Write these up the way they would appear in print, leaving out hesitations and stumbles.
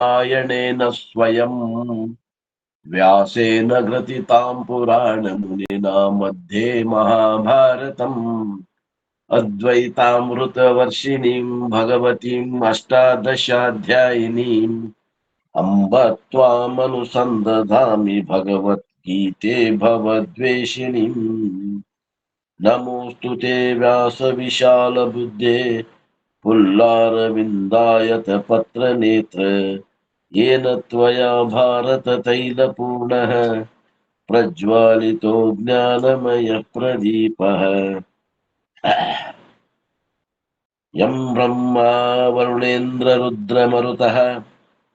नारायणेन स्वयं व्यासेन ग्रथितां पुराणमुनिना मध्ये महाभारतम् अद्वैतामृतवर्षिणीं भगवतीम् अष्टादशाध्यायिनीम् अम्ब त्वामनुसन्दधामि भगवद्गीते भवद्वेषिणीम् नमोऽस्तु ते व्यासविशालबुद्धे पुल्लारविन्दायत पत्रनेत्र येन त्वया भारततैलपूर्णः प्रज्वालितो ज्ञानमयः प्रदीपः यं ब्रह्मा वरुणेन्द्ररुद्रमरुतः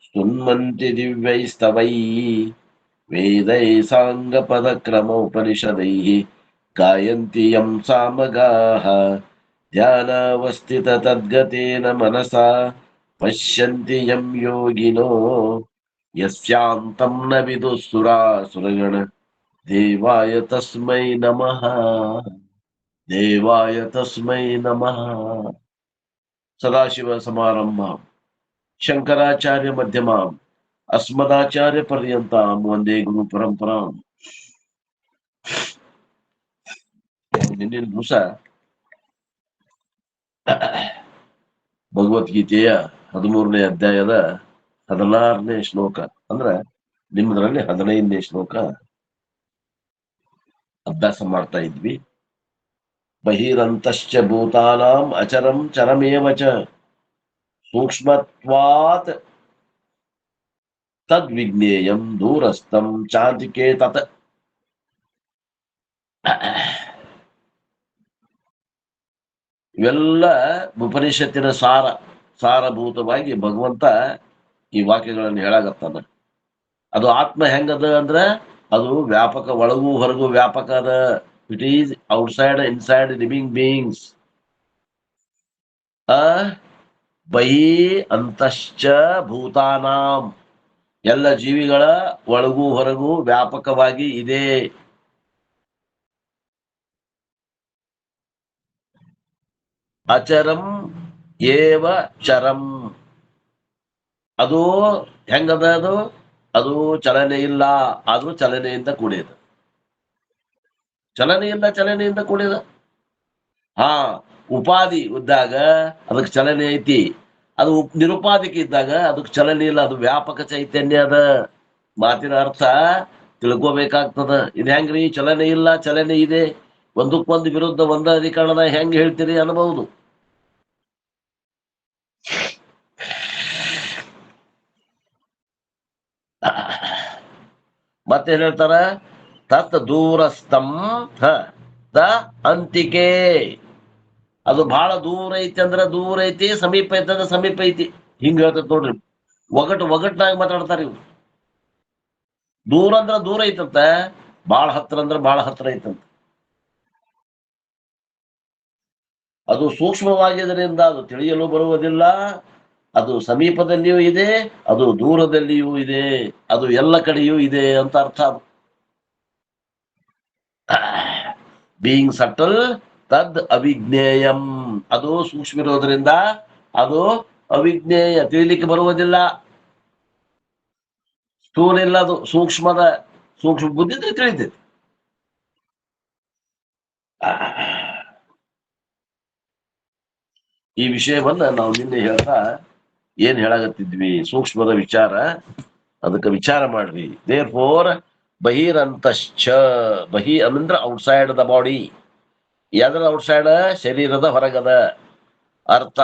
स्तुन्वन्ति दिव्यैस्तवैः वेदैः साङ्गपदक्रमोपनिषदैः गायन्ति यं सामगाः ध्यानावस्थिततद्गतेन मनसा पश्यन्ति यं योगिनो यस्यान्तं न विदुःसुरासुरगण देवाय तस्मै नमः देवाय तस्मै नमः सदाशिव समारंभां शंकराचार्य मध्यमाम् अस्मदाचार्य पर्यंतां वंदे गुरु परंपरां ನಿನ್ನಿನ ದಿವಸ ಭಗವದ್ಗೀತೆಯ 13ನೇ ಅಧ್ಯಾಯದ 16ನೇ ಶ್ಲೋಕ ಅಂದ್ರೆ ನಿಮ್ಮದ್ರಲ್ಲಿ 15ನೇ ಶ್ಲೋಕ ಅಭ್ಯಾಸ ಮಾಡ್ತಾ ಇದ್ವಿ. ಬಹಿರಂತಶ್ಚ ಭೂತಾನಾಂ ಅಚರಂ ಚರಮೇವ ಚ ಸೂಕ್ಷ್ಮತ್ವಾತ್ ತದ್ವಿಜ್ಞೇಯಂ ದೂರಸ್ಥಂ ಚಾಂತಿಕೆ ತತ್. ಇವೆಲ್ಲ ಉಪನಿಷತ್ತಿನ ಸಾರಭೂತವಾಗಿ ಭಗವಂತ ಈ ವಾಕ್ಯಗಳನ್ನು ಹೇಳಾಗತ್ತಾನ. ಅದು ಆತ್ಮ ಹೆಂಗದ ಅಂದ್ರ ಅದು ವ್ಯಾಪಕ, ಒಳಗೂ ಹೊರಗೂ ವ್ಯಾಪಕ ಅದ. It is outside inside living beings. ಬಹಿ ಅಂತಶ್ಚ ಭೂತಾನಾಂ, ಎಲ್ಲ ಜೀವಿಗಳ ಒಳಗೂ ಹೊರಗೂ ವ್ಯಾಪಕವಾಗಿ ಇದೆ. ಅಚರಂ ಏವ ಚರಂ, ಅದು ಹೆಂಗದ, ಅದು ಚಲನೆ ಇಲ್ಲ, ಅದು ಚಲನೆಯಿಂದ ಕೂಡಿದ. ಚಲನೆ ಇಲ್ಲ, ಚಲನೆಯಿಂದ ಕೂಡಿದ. ಉಪಾಧಿ ಇದ್ದಾಗ ಅದಕ್ಕೆ ಚಲನೆ ಐತಿ, ಅದು ನಿರುಪಾಧಿಕ ಇದ್ದಾಗ ಅದಕ್ಕೆ ಚಲನೆ ಇಲ್ಲ. ಅದು ವ್ಯಾಪಕ ಚೈತನ್ಯ ಅದ. ಮಾತಿನ ಅರ್ಥ ತಿಳ್ಕೋಬೇಕಾಗ್ತದ. ಇದು ಹೆಂಗ್ರಿ, ಚಲನೆ ಇಲ್ಲ ಚಲನೆ ಇದೆ, ಒಂದಕ್ಕೊಂದು ವಿರುದ್ಧ ಒಂದ ಅಧಿಕರಣದ ಹೆಂಗ್ ಹೇಳ್ತೀರಿ ಅನ್ಬಹುದು. ಮತ್ತೇನ್ ಹೇಳ್ತಾರ, ತತ್ ದೂರಸ್ಥಂ ದ ಅಂತಿಕೆ. ಅದು ಬಹಳ ದೂರ ಐತಿ ಅಂದ್ರ ದೂರ ಐತಿ, ಸಮೀಪ ಐತಿ ಅಂದ್ರೆ ಸಮೀಪ ಐತಿ. ಹಿಂಗ ಹೇಳ್ತದ ನೋಡ್ರಿ, ಒಗಟ್ನಾಗ ಮಾತಾಡ್ತಾರ ಇವ್ರು. ದೂರ ಅಂದ್ರ ದೂರ ಐತಂತ, ಬಾಳ ಹತ್ರ ಅಂದ್ರ ಬಾಳ ಹತ್ರ ಐತಂತ. ಅದು ಸೂಕ್ಷ್ಮವಾಗಿದ್ದರಿಂದ ಅದು ತಿಳಿಯಲು ಬರುವುದಿಲ್ಲ. ಅದು ಸಮೀಪದಲ್ಲಿಯೂ ಇದೆ, ಅದು ದೂರದಲ್ಲಿಯೂ ಇದೆ, ಅದು ಎಲ್ಲ ಕಡೆಯೂ ಇದೆ ಅಂತ ಅರ್ಥ. ಬೀಯಿಂಗ್ ಸಟಲ್ ತದ್ ಅವಿಜ್ಞೇಯಂ, ಅದು ಸೂಕ್ಷ್ಮ ಇರೋದ್ರಿಂದ ಅದು ಅವಿಜ್ಞೇಯ, ತಿಳಿಲಿಕ್ಕೆ ಬರುವುದಿಲ್ಲ. ಸ್ಥೂಲ ಇಲ್ಲ, ಅದು ಸೂಕ್ಷ್ಮ ಬುದ್ಧಿ ತಿಳಿತೈತಿ. ಈ ವಿಷಯವನ್ನ ನಾವು ನಿನ್ನೆ ಹೇಳ್ತಾ ಏನ್ ಹೇಳಾಗತ್ತಿದ್ವಿ, ಸೂಕ್ಷ್ಮದ ವಿಚಾರ. ಅದಕ್ಕೆ ವಿಚಾರ ಮಾಡ್ರಿ. ದೇರ್ ಫೋರ್ ಬಹಿರಂತಶ್ಚ, ಬಹಿ ಅಂದ್ರೆ ಔಟ್ಸೈಡ್ ದ ಬಾಡಿ. ಯಾವ್ದ್ರ ಔಟ್ಸೈಡ್? ಶರೀರದ ಹೊರಗದ. ಅರ್ಥ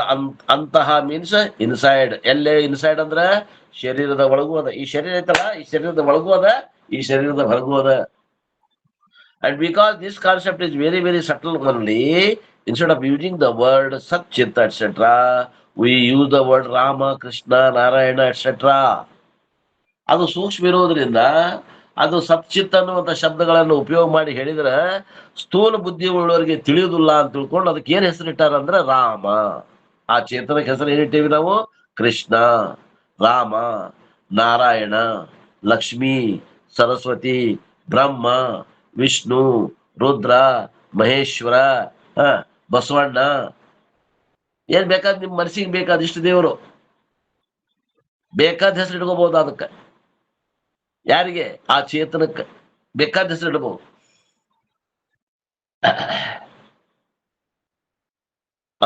ಅಂತಹ ಮೀನ್ಸ್ ಇನ್ಸೈಡ್. ಎಲ್ಲೇ ಇನ್ಸೈಡ್ ಅಂದ್ರ ಶರೀರದ ಒಳಗೂ ಅದ. ಈ ಶರೀರ ಐತಲ್ಲ, ಈ ಶರೀರದ ಒಳಗೂ ಅದ, ಈ ಶರೀರದ ಹೊರಗೂ ಅದ. And because this concept is very, very subtle only, instead of using the word Sat Chit, etc., we use the word Rama, Krishna, Narayana, etc. ಅದು ಸೂಕ್ಷ್ಮ ಇರೋದ್ರಿಂದ ಅದು ಸತ್ಚಿತ್ ಅನ್ನುವಂಥ ಶಬ್ದಗಳನ್ನು ಉಪಯೋಗ ಮಾಡಿ ಹೇಳಿದ್ರೆ ಸ್ಥೂಲ ಬುದ್ಧಿ ಉಳ್ಳವರಿಗೆ ತಿಳಿಯುವುದಿಲ್ಲ ಅಂತ ತಿಳ್ಕೊಂಡು ಅದಕ್ಕೆ ಏನ್ ಹೆಸರಿಟ್ಟಾರ ಅಂದ್ರೆ ರಾಮ. ಆ ಚೇತನಕ್ಕೆ ಹೆಸರು ಏನಿಟ್ಟೇವಿ ನಾವು? ಕೃಷ್ಣ, ರಾಮ, ನಾರಾಯಣ, ಲಕ್ಷ್ಮೀ, ಸರಸ್ವತಿ, ಬ್ರಹ್ಮ, ವಿಷ್ಣು, ರುದ್ರ, ಮಹೇಶ್ವರ, ಬಸವಣ್ಣ, ಏನ್ ಬೇಕಾದ್ ನಿಮ್ ಮನಸ್ಸಿಗೆ ಬೇಕಾದಿಷ್ಟು ದೇವರು. ಬೇಕಾದ ಹೆಸರು ಇಟ್ಕೋಬಹುದು ಅದಕ್ಕೆ. ಯಾರಿಗೆ? ಆ ಚೇತನಕ್ಕೆ ಬೇಕಾದ ಹೆಸರು ಇಡಬಹುದು.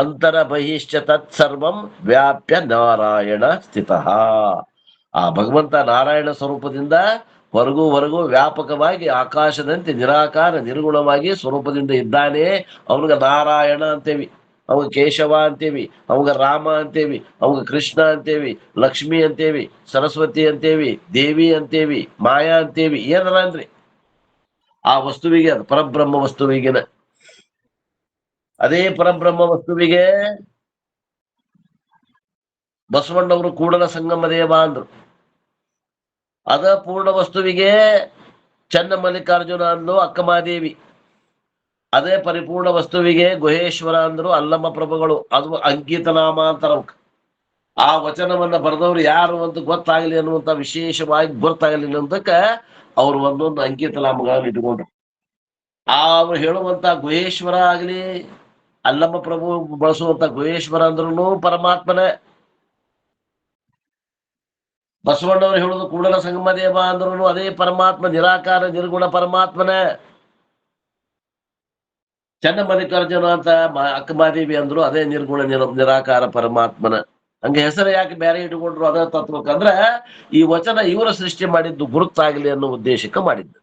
ಅಂತರ ಬಹಿಶ್ಚ ತತ್ಸರ್ವಂ ವ್ಯಾಪ್ಯ ನಾರಾಯಣ ಸ್ಥಿತಃ. ಆ ಭಗವಂತ ನಾರಾಯಣ ಸ್ವರೂಪದಿಂದ ಹೊರಗೂ ವ್ಯಾಪಕವಾಗಿ ಆಕಾಶದಂತೆ ನಿರಾಕಾರ ನಿರ್ಗುಣವಾಗಿ ಸ್ವರೂಪದಿಂದ ಇದ್ದಾನೆ. ಅವನಿಗೆ ನಾರಾಯಣ ಅಂತೇವಿ, ಅವಾಗ ಕೇಶವ ಅಂತೇವಿ, ಅವಾಗ ರಾಮ ಅಂತೇವಿ, ಅವಾಗ ಕೃಷ್ಣ ಅಂತೇವಿ, ಲಕ್ಷ್ಮಿ ಅಂತೇವಿ, ಸರಸ್ವತಿ ಅಂತೇವಿ, ದೇವಿ ಅಂತೇವಿ, ಮಾಯಾ ಅಂತೇವಿ. ಏನಲ್ಲ ಅಂದ್ರಿ ಆ ವಸ್ತುವಿಗೆ, ಅದು ಪರಬ್ರಹ್ಮ ವಸ್ತುವಿಗೆನ. ಅದೇ ಪರಬ್ರಹ್ಮ ವಸ್ತುವಿಗೆ ಬಸವಣ್ಣವರು ಕೂಡಲ ಸಂಗಮ ದೇವ ಅಂದ್ರು. ಅದ ಪೂರ್ಣ ವಸ್ತುವಿಗೆ ಚನ್ನ ಮಲ್ಲಿಕಾರ್ಜುನ ಅಂದ್ರು ಅಕ್ಕಮಾದೇವಿ. ಅದೇ ಪರಿಪೂರ್ಣ ವಸ್ತುವಿಗೆ ಗುಹೇಶ್ವರ ಅಂದ್ರು ಅಲ್ಲಮ್ಮ ಪ್ರಭುಗಳು. ಅದು ಅಂಕಿತ ನಾಮ ಅಂತಾರ. ಆ ವಚನವನ್ನ ಬರೆದವ್ರು ಯಾರು ಅಂತ ಗೊತ್ತಾಗಲಿ ಅನ್ನುವಂತ, ವಿಶೇಷವಾಗಿ ಗೊತ್ತಾಗಲಿ ಅನ್ನೋದಕ್ಕ ಅವ್ರು ಒಂದೊಂದು ಅಂಕಿತ ನಾಮಗಳನ್ನು ಇಟ್ಕೊಂಡ್ರು. ಅವ್ರು ಹೇಳುವಂತ ಗುಹೇಶ್ವರ ಆಗ್ಲಿ, ಅಲ್ಲಮ್ಮ ಪ್ರಭು ಬಳಸುವಂತ ಗುಹೇಶ್ವರ ಅಂದ್ರೂ ಪರಮಾತ್ಮನೇ. ಬಸವಣ್ಣವರು ಹೇಳುದು ಕೂಡಲ ಸಂಗಮ ದೇವ ಅಂದ್ರೂ ಅದೇ ಪರಮಾತ್ಮ, ನಿರಾಕಾರ ನಿರ್ಗುಣ ಪರಮಾತ್ಮನೇ. ಚನ್ನ ಮಲ್ಲಿಕಾರ್ಜುನ ಅಂತ ಅಕ್ಕಮಾದೇವಿ ಅಂದ್ರು ಅದೇ ನಿರ್ಗುಣ ನಿರಾಕಾರ ಪರಮಾತ್ಮನ. ಹಂಗೆ ಹೆಸರು ಯಾಕೆ ಬೇರೆ ಇಟ್ಕೊಂಡ್ರು ಅದ ತತ್ವಕ್ಕಂದ್ರ ಈ ವಚನ ಇವರ ಸೃಷ್ಟಿ ಮಾಡಿದ್ದು ಗುರುತಾಗಲಿ ಅನ್ನೋ ಉದ್ದೇಶಕ್ಕೆ ಮಾಡಿದ್ದು.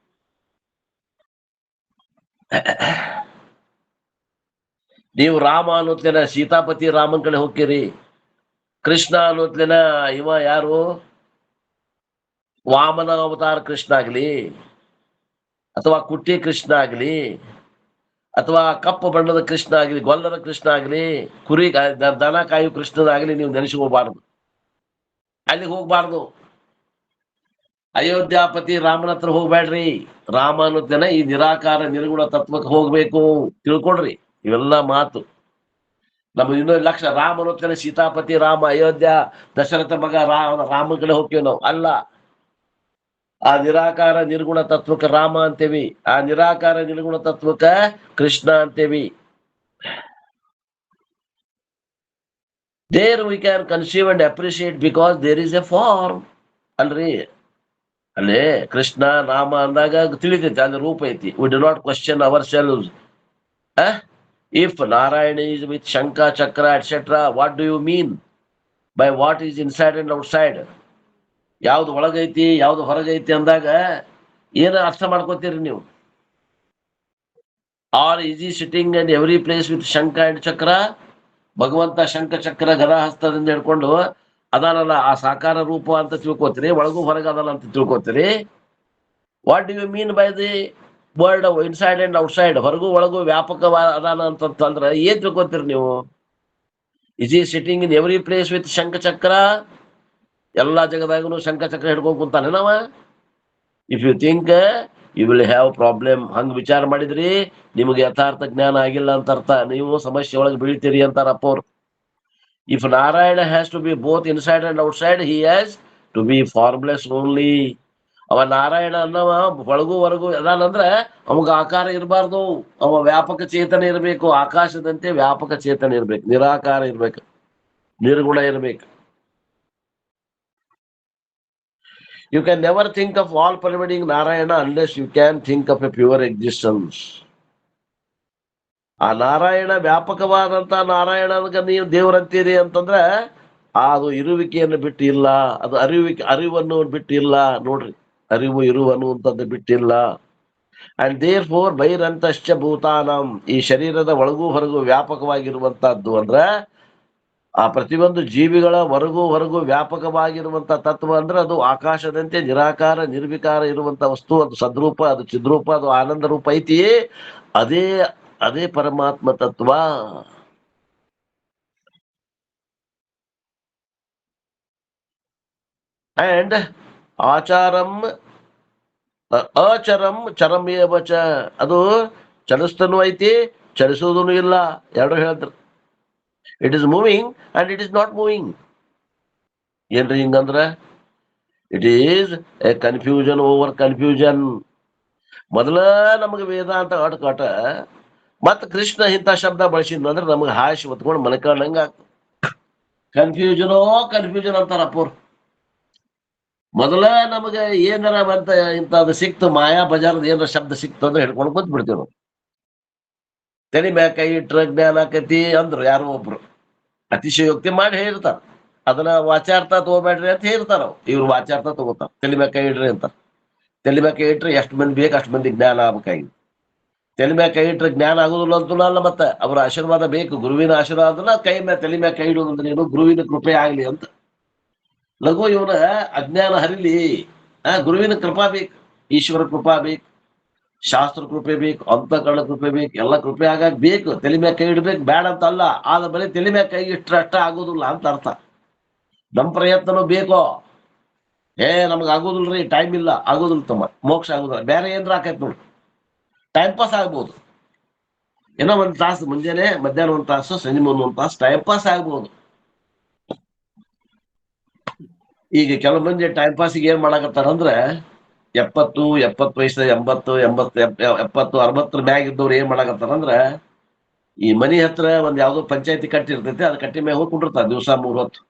ನೀವು ರಾಮ ಅನ್ನೋತ್ಲೇನ ಸೀತಾಪತಿ ರಾಮನ್ ಕಡೆ ಹೋಗ್ತೀರಿ, ಕೃಷ್ಣ ಅನ್ನೋತ್ಲೇನ ಇವ ಯಾರು ವಾಮನ ಅವತಾರ ಕೃಷ್ಣ ಆಗ್ಲಿ, ಅಥವಾ ಕುಟ್ಟಿ ಕೃಷ್ಣ ಆಗ್ಲಿ, ಅಥವಾ ಕಪ್ಪು ಬಣ್ಣದ ಕೃಷ್ಣ ಆಗ್ಲಿ, ಗೊಲ್ಲರ ಕೃಷ್ಣ ಆಗ್ಲಿ, ಕುರಿ ದನ ಕಾಯು ಕೃಷ್ಣನಾಗ್ಲಿ ನೀವು ನೆನೆಸ್ಕೋಬಾರ್ದು, ಅಲ್ಲಿಗೆ ಹೋಗ್ಬಾರ್ದು. ಅಯೋಧ್ಯಾಪತಿ ರಾಮನ ಹತ್ರ ಹೋಗ್ಬೇಡ್ರಿ. ರಾಮ ಅನ್ನೋದನ್ನ ಈ ನಿರಾಕಾರ ನಿರ್ಗುಣ ತತ್ವಕ್ಕೆ ಹೋಗ್ಬೇಕು, ತಿಳ್ಕೊಳ್ರಿ. ಇವೆಲ್ಲ ಮಾತು ನಮ್ಗೆ ಇನ್ನೊಂದು ಲಕ್ಷ. ರಾಮ ಅನ್ನೋದನ್ನ ಸೀತಾಪತಿ ರಾಮ, ಅಯೋಧ್ಯ ದಶರಥ ಮಗ ರಾಮನ ಕಡೆ ಹೋಗ್ತೀವಿ ನಾವು. ಅಲ್ಲ, ಆ ನಿರಾಕಾರ ನಿರ್ಗುಣ ತತ್ವಕ್ಕೆ ರಾಮ ಅಂತೇವಿ, ಆ ನಿರಾಕಾರ ನಿರ್ಗುಣ ತತ್ವಕ್ಕೆ ಕೃಷ್ಣ ಅಂತೇವಿ. There we can conceive and appreciate because there is a form. ಅಲ್ರಿ, ಅಲ್ಲೇ ಕೃಷ್ಣ ರಾಮ ಅಂದಾಗ ತಿಳಿತೈತಿ, ಅಲ್ಲಿ ರೂಪ ಐತಿ. ವಿ ಡು ನಾಟ್ ಕ್ವಶನ್ ಅವರ್ ಸೆಲ್ವ್ಸ್. ಇಫ್ ನಾರಾಯಣ is with ಶಂಖ ಚಕ್ರ etcetera, what do you mean by what is inside and outside? ಯಾವ್ದು ಒಳಗೈತಿ ಯಾವ್ದು ಹೊರಗೈತಿ ಅಂದಾಗ ಏನ ಅರ್ಥ ಮಾಡ್ಕೋತೀರಿ ನೀವು? Are is he sitting and every place with ಶಂಖ ಅಂಡ್ ಚಕ್ರ? ಭಗವಂತ ಶಂಖ ಚಕ್ರ ಗದಾ ಹಸ್ತದಿಂದ ಹಿಡ್ಕೊಂಡು ಅದಾನಲ್ಲ, ಆ ಸಾಕಾರ ರೂಪ ಅಂತ ತಿಳ್ಕೊತೀರಿ, ಒಳಗೂ ಹೊರಗ ಅದಲ್ಲ ಅಂತ ತಿಳ್ಕೊತೀರಿ. What do you mean by the world inside and outside? ಹೊರಗೂ ಒಳಗೂ ವ್ಯಾಪಕವಾದ ಅದಾನ ಅಂತಂದ್ರೆ ಏನ್ ತಿಳ್ಕೊತೀರಿ ನೀವು? Is he sitting in every place with ಶಂಖ ಚಕ್ರ? ಎಲ್ಲಾ ಜಗದಾಗೂ ಶಂಖ ಚಕ್ರ ಹಿಡ್ಕೊಂಡ್ ಕುಂತಾನೆ ನಾವ? If you think you will have problem. ಹಂಗ ವಿಚಾರ ಮಾಡಿದ್ರಿ ನಿಮಗೆ ಯಥಾರ್ಥ ಜ್ಞಾನ ಆಗಿಲ್ಲ ಅಂತ ಅರ್ಥ. ನೀವು ಸಮಸ್ಯೆ ಒಳಗೆ ಬೀಳ್ತೀರಿ ಅಂತಾರ ಅಪ್ಪವ್ರು. If Narayana has to be both inside and outside, he has to be formless only. ಅವ ನಾರಾಯಣ ಅನ್ನವ ಒಳಗೂ ಹೊರಗೂ ಅದಾನಂದ್ರ ಅವಾಗ ಆಕಾರ ಇರಬಾರ್ದು. ಅವ ವ್ಯಾಪಕ ಚೇತನ ಇರಬೇಕು, ಆಕಾಶದಂತೆ ವ್ಯಾಪಕ ಚೇತನ ಇರ್ಬೇಕು, ನಿರಾಕಾರ ಇರ್ಬೇಕು, ನಿರ್ಗುಣ ಇರ್ಬೇಕು. You can never think of all pervading Narayana unless you can think of a pure existence. ಆ ನಾರಾಯಣ ವ್ಯಾಪಕವಾದಂತ ನಾರಾಯಣನಿಗೆ ನೀವು ದೇವರಂತೀರಿ ಅಂತಂದ್ರೆ ಅದು ಇರುವಿಕೆಯನ್ನು ಬಿಟ್ಟು ಇಲ್ಲ, ಅದು ಅರಿವನ್ನು ಬಿಟ್ಟು ಇಲ್ಲ. ನೋಡ್ರಿ, ಅರಿವು ಇರುವು ಅನ್ನುವಂಥದ್ದು ಬಿಟ್ಟಿಲ್ಲ. ಅಂಡ್ ದೇರ್ ಫೋರ್ ಬೈರಂತಶ್ಚ ಭೂತಾನಂ, ಈ ಶರೀರದ ಒಳಗೂ ಹೊರಗೂ ವ್ಯಾಪಕವಾಗಿರುವಂತಹದ್ದು ಅಂದ್ರೆ ಆ ಪ್ರತಿಯೊಂದು ಜೀವಿಗಳ ಹೊರಗೂ ವ್ಯಾಪಕವಾಗಿರುವಂತ ತತ್ವ ಅಂದ್ರೆ ಅದು ಆಕಾಶದಂತೆ ನಿರಾಕಾರ ನಿರ್ವಿಕಾರ ಇರುವಂತ ವಸ್ತು. ಅದು ಸದ್ರೂಪ, ಅದು ಚಿದ್ರೂಪ, ಅದು ಆನಂದ ರೂಪ ಐತಿ. ಅದೇ ಅದೇ ಪರಮಾತ್ಮ ತತ್ವ. ಅಂಡ್ ಆಚಾರಂ ಅಚರಂ ಚರಮೇವ ಚ, ಅದು ಚಲಿಸ್ತನೂ ಐತಿ, ಚಲಿಸೋದೂ ಇಲ್ಲ. ಎರಡು ಹೇಳಿದ್ರು. It is moving and it is not moving. ಏನ್ರಿ ಹಿಂಗಂದ್ರ? It is a confusion over confusion. ಮೊದಲ ನಮಗೆ ವೇದಾಂತ ಅಟ್ಕಟ ಮತ್ತ ಕೃಷ್ಣ ಇಂಥ ಶಬ್ದ ಬಳಸಿದ್ನಂದ್ರೆ ನಮಗೆ ಹಾಶಿ ಹೊತ್ಕೊಂಡು ಮನಕಂಡಂಗ ಆಗ್ತದೆ. ಕನ್ಫ್ಯೂಷನ್ ಅಂತಾರ ಅಪ್ಪೋರ್. ಮೊದಲ ನಮಗ ಏನಾರ ಬಂತ ಇಂಥದ್ದು ಸಿಕ್ತು, ಮಾಯಾ ಬಜಾರ್ದ ಏನಾರ ಶಬ್ದ ಸಿಕ್ತು ಅಂದ್ರೆ ಹಿಡ್ಕೊಂಡು ಕೂತ್ ಬಿಡ್ತೀವಿ ನಾವು. ತಲೆ ಮ್ಯಾಗ ಕೈ ಇಟ್ರ ಜ್ಞಾನ ಆಕತಿ ಅಂದ್ರು ಯಾರೋ ಒಬ್ರು ಅತಿಶಯೋಕ್ತಿ ಮಾಡಿ ಹೇಳಿರ್ತಾರ. ಅದನ್ನ ವಾಚಾರ್ಥ ತಗೋಬೇಡ್ರಿ ಅಂತ ಹೇಳ್ತಾರ. ಇವ್ರು ವಾಚಾರ್ಥ ತಗೋತಾರ, ತಲೆ ಮ್ಯಾಗ ಕೈ ಇಡ್ರಿ ಅಂತ. ತಲೆ ಮ್ಯಾಗ ಕೈ ಇಟ್ರೆ ಎಷ್ಟು ಮಂದಿ ಬೇಕು ಅಷ್ಟು ಮಂದಿ ಜ್ಞಾನ ಆಗ್ಬೇಕಾಗಿ. ತಲೆ ಮ್ಯಾಗ ಕೈ ಇಟ್ರೆ ಜ್ಞಾನ ಆಗುದಿಲ್ಲ ಅಂತೂ ಅಲ್ಲ. ಮತ್ತೆ ಅವ್ರ ಆಶೀರ್ವಾದ ಬೇಕು, ಗುರುವಿನ ಆಶೀರ್ವಾದ. ಕೈ ಮ್ಯಾಗ ತಲೆ ಮ್ಯಾಗ ಕೈ ಇಡುವುದಂದ್ರೆ ಏನು? ಗುರುವಿನ ಕೃಪೆ ಆಗ್ಲಿ ಅಂತ. ಲಘು ಇವನ ಅಜ್ಞಾನ ಹರಿಲಿ, ಗುರುವಿನ ಕೃಪಾ ಬೇಕು, ಈಶ್ವರ ಕೃಪಾ ಬೇಕು, ಶಾಸ್ತ್ರ ಕೃಪೆ ಬೇಕು, ಅಂತಃಕರಣ ಕೃಪೆ ಬೇಕು, ಎಲ್ಲ ಕೃಪೆ ಆಗಾಗ ಬೇಕು. ತಲೆ ಮ್ಯಾಗ ಕೈ ಇಡ್ಬೇಕು ಬ್ಯಾಡ ಅಂತ ಅಲ್ಲ, ಆದ ಬರೀ ತಲೆ ಮ್ಯಾಗ ಕೈ ಇಟ್ರೆ ಅಷ್ಟ ಆಗೋದಿಲ್ಲ ಅಂತ ಅರ್ಥ. ನಮ್ ಪ್ರಯತ್ನನೂ ಬೇಕೋ. ನಮ್ಗೆ ಆಗೋದಿಲ್ರಿ, ಟೈಮ್ ಇಲ್ಲ, ಆಗೋದಿಲ್ಲ ತಮ್ಮ, ಮೋಕ್ಷ ಆಗೋದಿಲ್ಲ, ಬೇರೆ ಏನ್ರ ಆಕೈತ್ ನೋಡಿ, ಟೈಮ್ ಪಾಸ್ ಆಗ್ಬೋದು. ಏನೋ ಒಂದ್ ತಾಸು ಮುಂಜಾನೆ, ಮಧ್ಯಾಹ್ನ ಒಂದ್ ತಾಸು, ಸಂಜೆ ಮುಂದೆ ಒಂದ್ ತಾಸು ಟೈಮ್ ಪಾಸ್ ಆಗ್ಬೋದು. ಈಗ ಕೆಲವು ಮಂದಿ ಟೈಮ್ ಪಾಸಿಗೆ ಏನ್ ಮಾಡಾಕತ್ತಾರಂದ್ರೆ 70 ವಯಸ್ಸು, 70 60 ಮ್ಯಾಗ ಇದ್ದವ್ರು ಏನ್ ಮಾಡಾಕತ್ತಾರಂದ್ರ, ಈ ಮನಿ ಹತ್ರ ಒಂದ್ ಯಾವ್ದೋ ಪಂಚಾಯತಿ ಕಟ್ಟಿರ್ತೈತಿ, ಅದ್ ಕಟ್ಟಿ ಮ್ಯಾಗ ಹೋಗಿ ಕುಂಡಿರ್ತಾರ ದಿವಸ 3 ಹೊತ್ತು.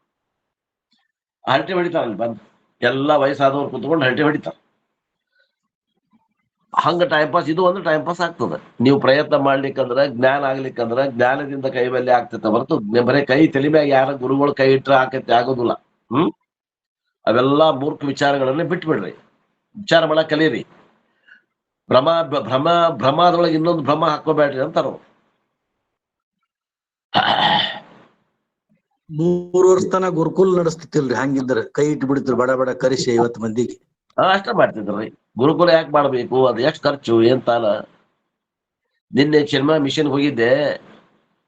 ಹರಟೆ ಹೊಡಿತಾರ ಅಲ್ಲಿ ಬಂದು, ಎಲ್ಲಾ ವಯಸ್ಸಾದವ್ರು ಕುತ್ಕೊಂಡು ಹರಟೆ ಹೊಡಿತಾರ. ಹಂಗ ಟೈಮ್ ಪಾಸ್, ಇದು ಒಂದು ಟೈಮ್ ಪಾಸ್ ಆಗ್ತದ. ನೀವು ಪ್ರಯತ್ನ ಮಾಡ್ಲಿಕ್ಕಂದ್ರ, ಜ್ಞಾನ ಆಗ್ಲಿಕ್ಕಂದ್ರ ಜ್ಞಾನದಿಂದ ಕೈವಲ್ಯ ಆಗ್ತೈತೆ ಹೊರತು ಬರೇ ಕೈ ತಲೆ ಮ್ಯಾಗ ಯಾರ ಗುರುಗಳು ಕೈ ಇಟ್ರ ಆಕೈತಿ ಆಗೋದಿಲ್ಲ. ಅವೆಲ್ಲಾ ಮೂರ್ಖ ವಿಚಾರಗಳನ್ನ ಬಿಟ್ಬಿಡ್ರಿ, ವಿಚಾರ ಮಾಡಕ್ ಕಲೀರಿ. ಭ್ರಮದೊಳಗೆ ಇನ್ನೊಂದು ಭ್ರಮ ಹಾಕೋಬೇಡ್ರಿ ಅಂತಾರ. 3 ವರ್ಷ ತನ ಗುರುಕುಲ್ ನಡೆಸ್ತಿಲ್ರಿ, ಹಂಗಿದ್ರ ಕೈ ಇಟ್ಟು ಬಿಡ್ತಿರ್ ಬಡ ಬಡ ಕರಿಸಿ 50 ಮಂದಿಗೆ. ಅಷ್ಟ ಮಾಡ್ತಿದ್ರಿ. ಗುರುಕುಲ ಯಾಕೆ ಮಾಡ್ಬೇಕು? ಅದು ಎಷ್ಟು ಖರ್ಚು ಏನ್ ತಾನ. ನಿನ್ನೆ ಚಿನ್ಮಯ ಮಿಷನ್ ಹೋಗಿದ್ದೆ,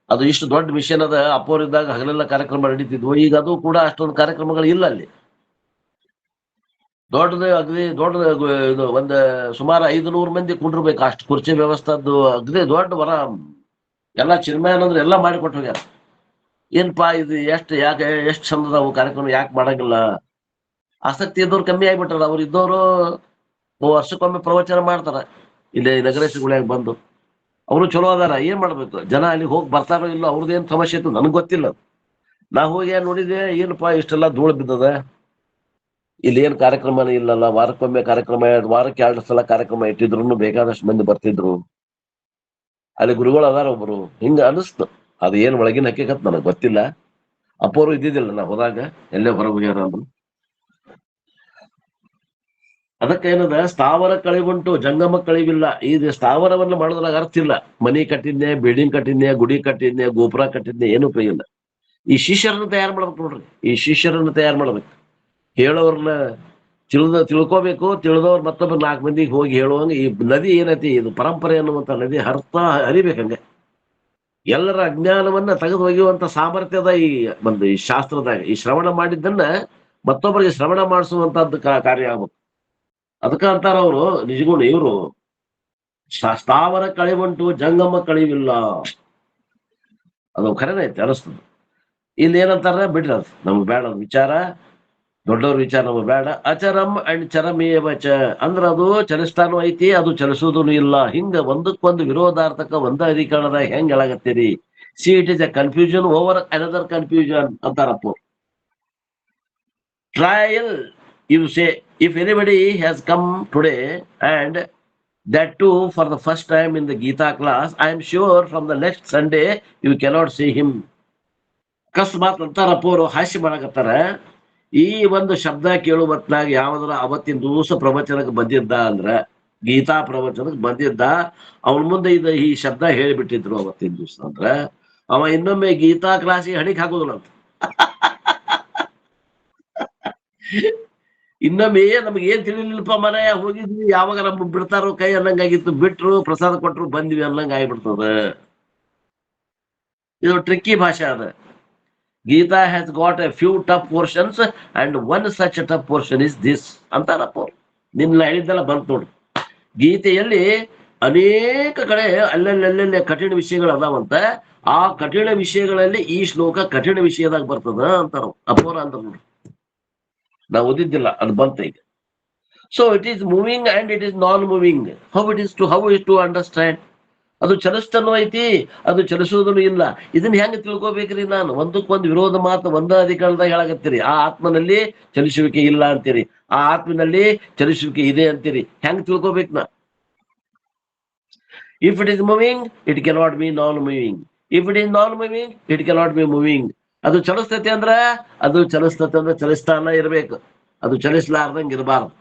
ಅದು ಇಷ್ಟು ದೊಡ್ಡ ಮಿಷನ್ ಅದ. ಅಪ್ಪೋರ್ ಇದ್ದಾಗ ಹಗಲೆಲ್ಲ ಕಾರ್ಯಕ್ರಮ ನಡೀತಿದ್ವು. ಈಗ ಅದು ಕೂಡ ಅಷ್ಟೊಂದು ಕಾರ್ಯಕ್ರಮಗಳು ಇಲ್ಲ ಅಲ್ಲಿ. ದೊಡ್ಡದು ಅಗದಿ ದೊಡ್ಡದು, ಇದು ಒಂದ್ ಸುಮಾರು 500 ಮಂದಿ ಕುಂಡಿರ್ಬೇಕು, ಅಷ್ಟು ಕುರ್ಚಿ ವ್ಯವಸ್ಥದ್ದು ಅಗದಿ ದೊಡ್ಡ ವರ. ಎಲ್ಲಾ ಚಿನ್ಮಯನ್ ಅಂದ್ರೆ ಎಲ್ಲಾ ಮಾಡಿಕೊಟ್ಟು ಹೋಗ್ಯಾರ. ಏನ್ಪಾ ಇದು ಯಾಕೆ ಎಷ್ಟು ಚಂದದವು ಕಾರ್ಯಕ್ರಮ, ಯಾಕೆ ಮಾಡಂಗಿಲ್ಲ? ಆಸಕ್ತಿ ಇದ್ದವ್ರು ಕಮ್ಮಿ ಆಗ್ಬಿಟ್ಟಾರ. ಅವ್ರು ಇದ್ದವರು ವರ್ಷಕ್ಕೊಮ್ಮೆ ಪ್ರವಚನ ಮಾಡ್ತಾರ ಇಲ್ಲಿ ನಗರೇಶಗುಳ್ಯಾಗ ಬಂದು. ಅವರು ಚಲೋ ಅದಾರ. ಏನ್ ಮಾಡ್ಬೇಕು, ಜನ ಅಲ್ಲಿ ಹೋಗಿ ಬರ್ತಾರೋ ಇಲ್ಲ, ಅವ್ರದ್ದೇನ್ ಸಮಸ್ಯೆ ಇತ್ತು ನನಗ್ ಗೊತ್ತಿಲ್ಲ. ನಾ ಹೋಗಿ ನೋಡಿದೆ, ಏನಪ್ಪಾ ಇಷ್ಟೆಲ್ಲಾ ಧೂಳು ಬಿದ್ದದ, ಇಲ್ಲಿ ಏನ್ ಕಾರ್ಯಕ್ರಮನೇ ಇಲ್ಲಲ್ಲ. ವಾರಕ್ಕೊಮ್ಮೆ ಕಾರ್ಯಕ್ರಮ, ವಾರಕ್ಕೆ 2 ಸಲ ಕಾರ್ಯಕ್ರಮ ಇಟ್ಟಿದ್ರು ಬೇಕಾದಷ್ಟು ಮಂದಿ ಬರ್ತಿದ್ರು. ಅಲ್ಲಿ ಗುರುಗಳು ಅದಾರ ಒಬ್ರು. ಹಿಂಗ ಅನಿಸ್ತು. ಅದು ಏನ್ ಒಳಗಿನ ಹಕ್ಕಿಕತ್ ನನಗ್ ಗೊತ್ತಿಲ್ಲ. ಅಪ್ಪೋರು ಇದ್ದಿದ್ದಿಲ್ಲ ನಾ ಹೋದಾಗ, ಎಲ್ಲೇ ಹೊರಗೆ ಹೋಗ್ಯಾರ ಅಂದ್ರು. ಅದಕ್ಕೆ ಏನದ, ಸ್ಥಾವರ ಕಳಿವುಂಟು ಜಂಗಮ ಕಳಿವಿಲ್ಲ. ಇದು ಸ್ಥಾವರವನ್ನ ಮಾಡೋದ್ರಾಗ ಅರ್ಥ ಇಲ್ಲ. ಮನಿ ಕಟ್ಟಿದ್ನೆ, ಬಿಲ್ಡಿಂಗ್ ಕಟ್ಟಿದ್ನೆ, ಗುಡಿ ಕಟ್ಟಿದ್ನೆ, ಗೋಪುರ ಕಟ್ಟಿದ್ನೆ, ಏನು ಉಪಯೋಗ ಇಲ್ಲ. ಈ ಶಿಷ್ಯರನ್ನ ತಯಾರು ಮಾಡ್ಬೇಕು ನೋಡ್ರಿ. ಈ ಶಿಷ್ಯರನ್ನ ತಯಾರು ಮಾಡ್ಬೇಕು, ಹೇಳೋರ್ನ ತಿಳ್ಕೋಬೇಕು. ತಿಳಿದವ್ರು ಮತ್ತೊಬ್ಬ 4 ಮಂದಿಗೆ ಹೋಗಿ ಹೇಳುವಂಗ. ಈ ನದಿ ಏನೈತಿ, ಇದು ಪರಂಪರೆ ಅನ್ನುವಂತ ನದಿ ಹರಿಬೇಕಂಗೆ. ಎಲ್ಲರ ಅಜ್ಞಾನವನ್ನ ತೆಗೆದು ಒಗೆಯುವಂತ ಸಾಮರ್ಥ್ಯದ ಈ ಶಾಸ್ತ್ರದಾಗ ಈ ಶ್ರವಣ ಮಾಡಿದ್ದನ್ನ ಮತ್ತೊಬ್ಬರಿಗೆ ಶ್ರವಣ ಮಾಡಿಸುವಂತದ್ದು ಕಾರ್ಯ ಆಗ್ಬೇಕು. ಅದಕ್ಕ ಅಂತಾರ ಅವರು ನಿಜಗುಣ, ಇವರು ಸ್ಥಾವರ ಕಳಿವುಂಟು ಜಂಗಮ ಕಳಿವಿಲ್ಲ. ಅದು ಖರೇನೆ ಐತೆ ಅನಿಸ್ತದ. ಇಲ್ಲಿ ಏನಂತಾರ ಬಿಡ್ರಿ, ಅದು ನಮ್ಗೆ ಬೇಡ. ಅದು ವಿಚಾರ, ದೊಡ್ಡವ್ರ ವಿಚಾರ ನಮ್ಗೆ ಬೇಡ. ಅಚರಂ ಅಂಡ್ ಚರಮೇವಚ ಅಂದ್ರ ಅದು ಚಲಿಸ್ತಾನು ಐತಿ, ಅದು ಚಲಿಸುವುದೂ ಇಲ್ಲ. ಹಿಂಗ ಒಂದಕ್ಕೊಂದು ವಿರೋಧಾರ್ಥಕ, ಒಂದ ಅಧಿಕರಣದಾಗ ಹೆಂಗ್ ಹೇಳಾಗತ್ತೀರಿ? See it is a confusion over another confusion ಅಂತಾರಪ್ಪ. Trial, you say, if anybody has come today and that too for the first time in the Gita class, I am sure from the next Sunday you cannot see him. ಅಕಸ್ಮಾತ್ ಅಂತಾರಪ್ಪೋರು ಹಾಸ್ಯ ಮಾಡಕತ್ತಾರ. ಈ ಒಂದು ಶಬ್ದ ಕೇಳುವ ಹೊತ್ನಾಗ ಯಾವ್ದಾರ ಅವತ್ತಿನ ದಿವಸ ಪ್ರವಚನಕ್ಕೆ ಬಂದಿದ್ದ ಅಂದ್ರ, ಗೀತಾ ಪ್ರವಚನಕ್ಕೆ ಬಂದಿದ್ದ, ಅವನ ಮುಂದೆ ಈ ಶಬ್ದ ಹೇಳಿಬಿಟ್ಟಿದ್ರು ಅವತ್ತಿನ ದಿವಸ ಅಂದ್ರ, ಅವ ಇನ್ನೊಮ್ಮೆ ಗೀತಾ ಕ್ಲಾಸಿಗೆ ಹಣಿಕ್ ಹಾಕೋದಿಲ್ಲ ಅಂತ. ಇನ್ನೊಮ್ಮೆ ನಮ್ಗೆ ಏನ್ ತಿಳಿಲಿಲ್ಲಪ್ಪ, ಮನೆಯ ಹೋಗಿದ್ವಿ, ಯಾವಾಗ ನಮ್ಗೆ ಬಿಡ್ತಾರೋ ಕೈ ಅನ್ನಂಗಾಗಿತ್ತು. ಬಿಟ್ರು, ಪ್ರಸಾದ ಕೊಟ್ರು, ಬಂದ್ವಿ ಅನ್ನಂಗ ಆಗ್ಬಿಡ್ತದ. ಇದು ಟ್ರಿಕ್ಕಿ ಭಾಷೆ ಅದ. Gita has got a few tough portions and one such tough portion is this ಅಂತಾರಪ್ಪ. ನಿನ್ನ ಹೇಳಿದ್ದೆಲ್ಲ ಬಂತು ನೋಡ್ರಿ. ಗೀತೆಯಲ್ಲಿ ಅನೇಕ ಕಡೆ ಅಲ್ಲಲ್ಲೇ ಕಠಿಣ ವಿಷಯಗಳು ಅದಾವಂತ. ಆ ಕಠಿಣ ವಿಷಯಗಳಲ್ಲಿ ಈ ಶ್ಲೋಕ ಕಠಿಣ ವಿಷಯದಾಗ ಬರ್ತದ ಅಂತಾರ ಅಪೋರ ಅಂತ ನೋಡ್ರಿ. ನಾವು ಓದಿದ್ದಿಲ್ಲ, ಅದು ಬಂತ ಈಗ. So it is moving and it is non moving. How it is to understand? ಅದು ಚಲಿಸ್ತನೂ ಐತಿ, ಅದು ಚಲಿಸುವುದೂ ಇಲ್ಲ. ಇದನ್ನ ಹೆಂಗ್ ತಿಳ್ಕೊಬೇಕ್ರಿ? ನಾನು ಒಂದಕ್ಕೊಂದು ವಿರೋಧ ಮಾತು ಒಂದ ಅಧಿಕಾರದಾಗ ಹೇಳಕತ್ತೀರಿ. ಆ ಆತ್ಮನಲ್ಲಿ ಚಲಿಸುವಿಕೆ ಇಲ್ಲ ಅಂತೀರಿ, ಆ ಆತ್ಮನಲ್ಲಿ ಚಲಿಸುವಿಕೆ ಇದೆ ಅಂತೀರಿ. ಹೆಂಗ್ ತಿಳ್ಕೊಬೇಕು ನಾ? If it is moving, it cannot be non-moving. If it is non-moving, it cannot be moving. ಅದು ಚಲಿಸ್ತೈತಿ ಅಂದ್ರ ಅದು ಚಲಿಸ್ತೈತಿ ಅಂದ್ರೆ ಚಲಿಸ್ತಾನ ಇರ್ಬೇಕು, ಅದು ಚಲಿಸ್ಲಾರ್ದಂಗ ಇರಬಾರ್ದು.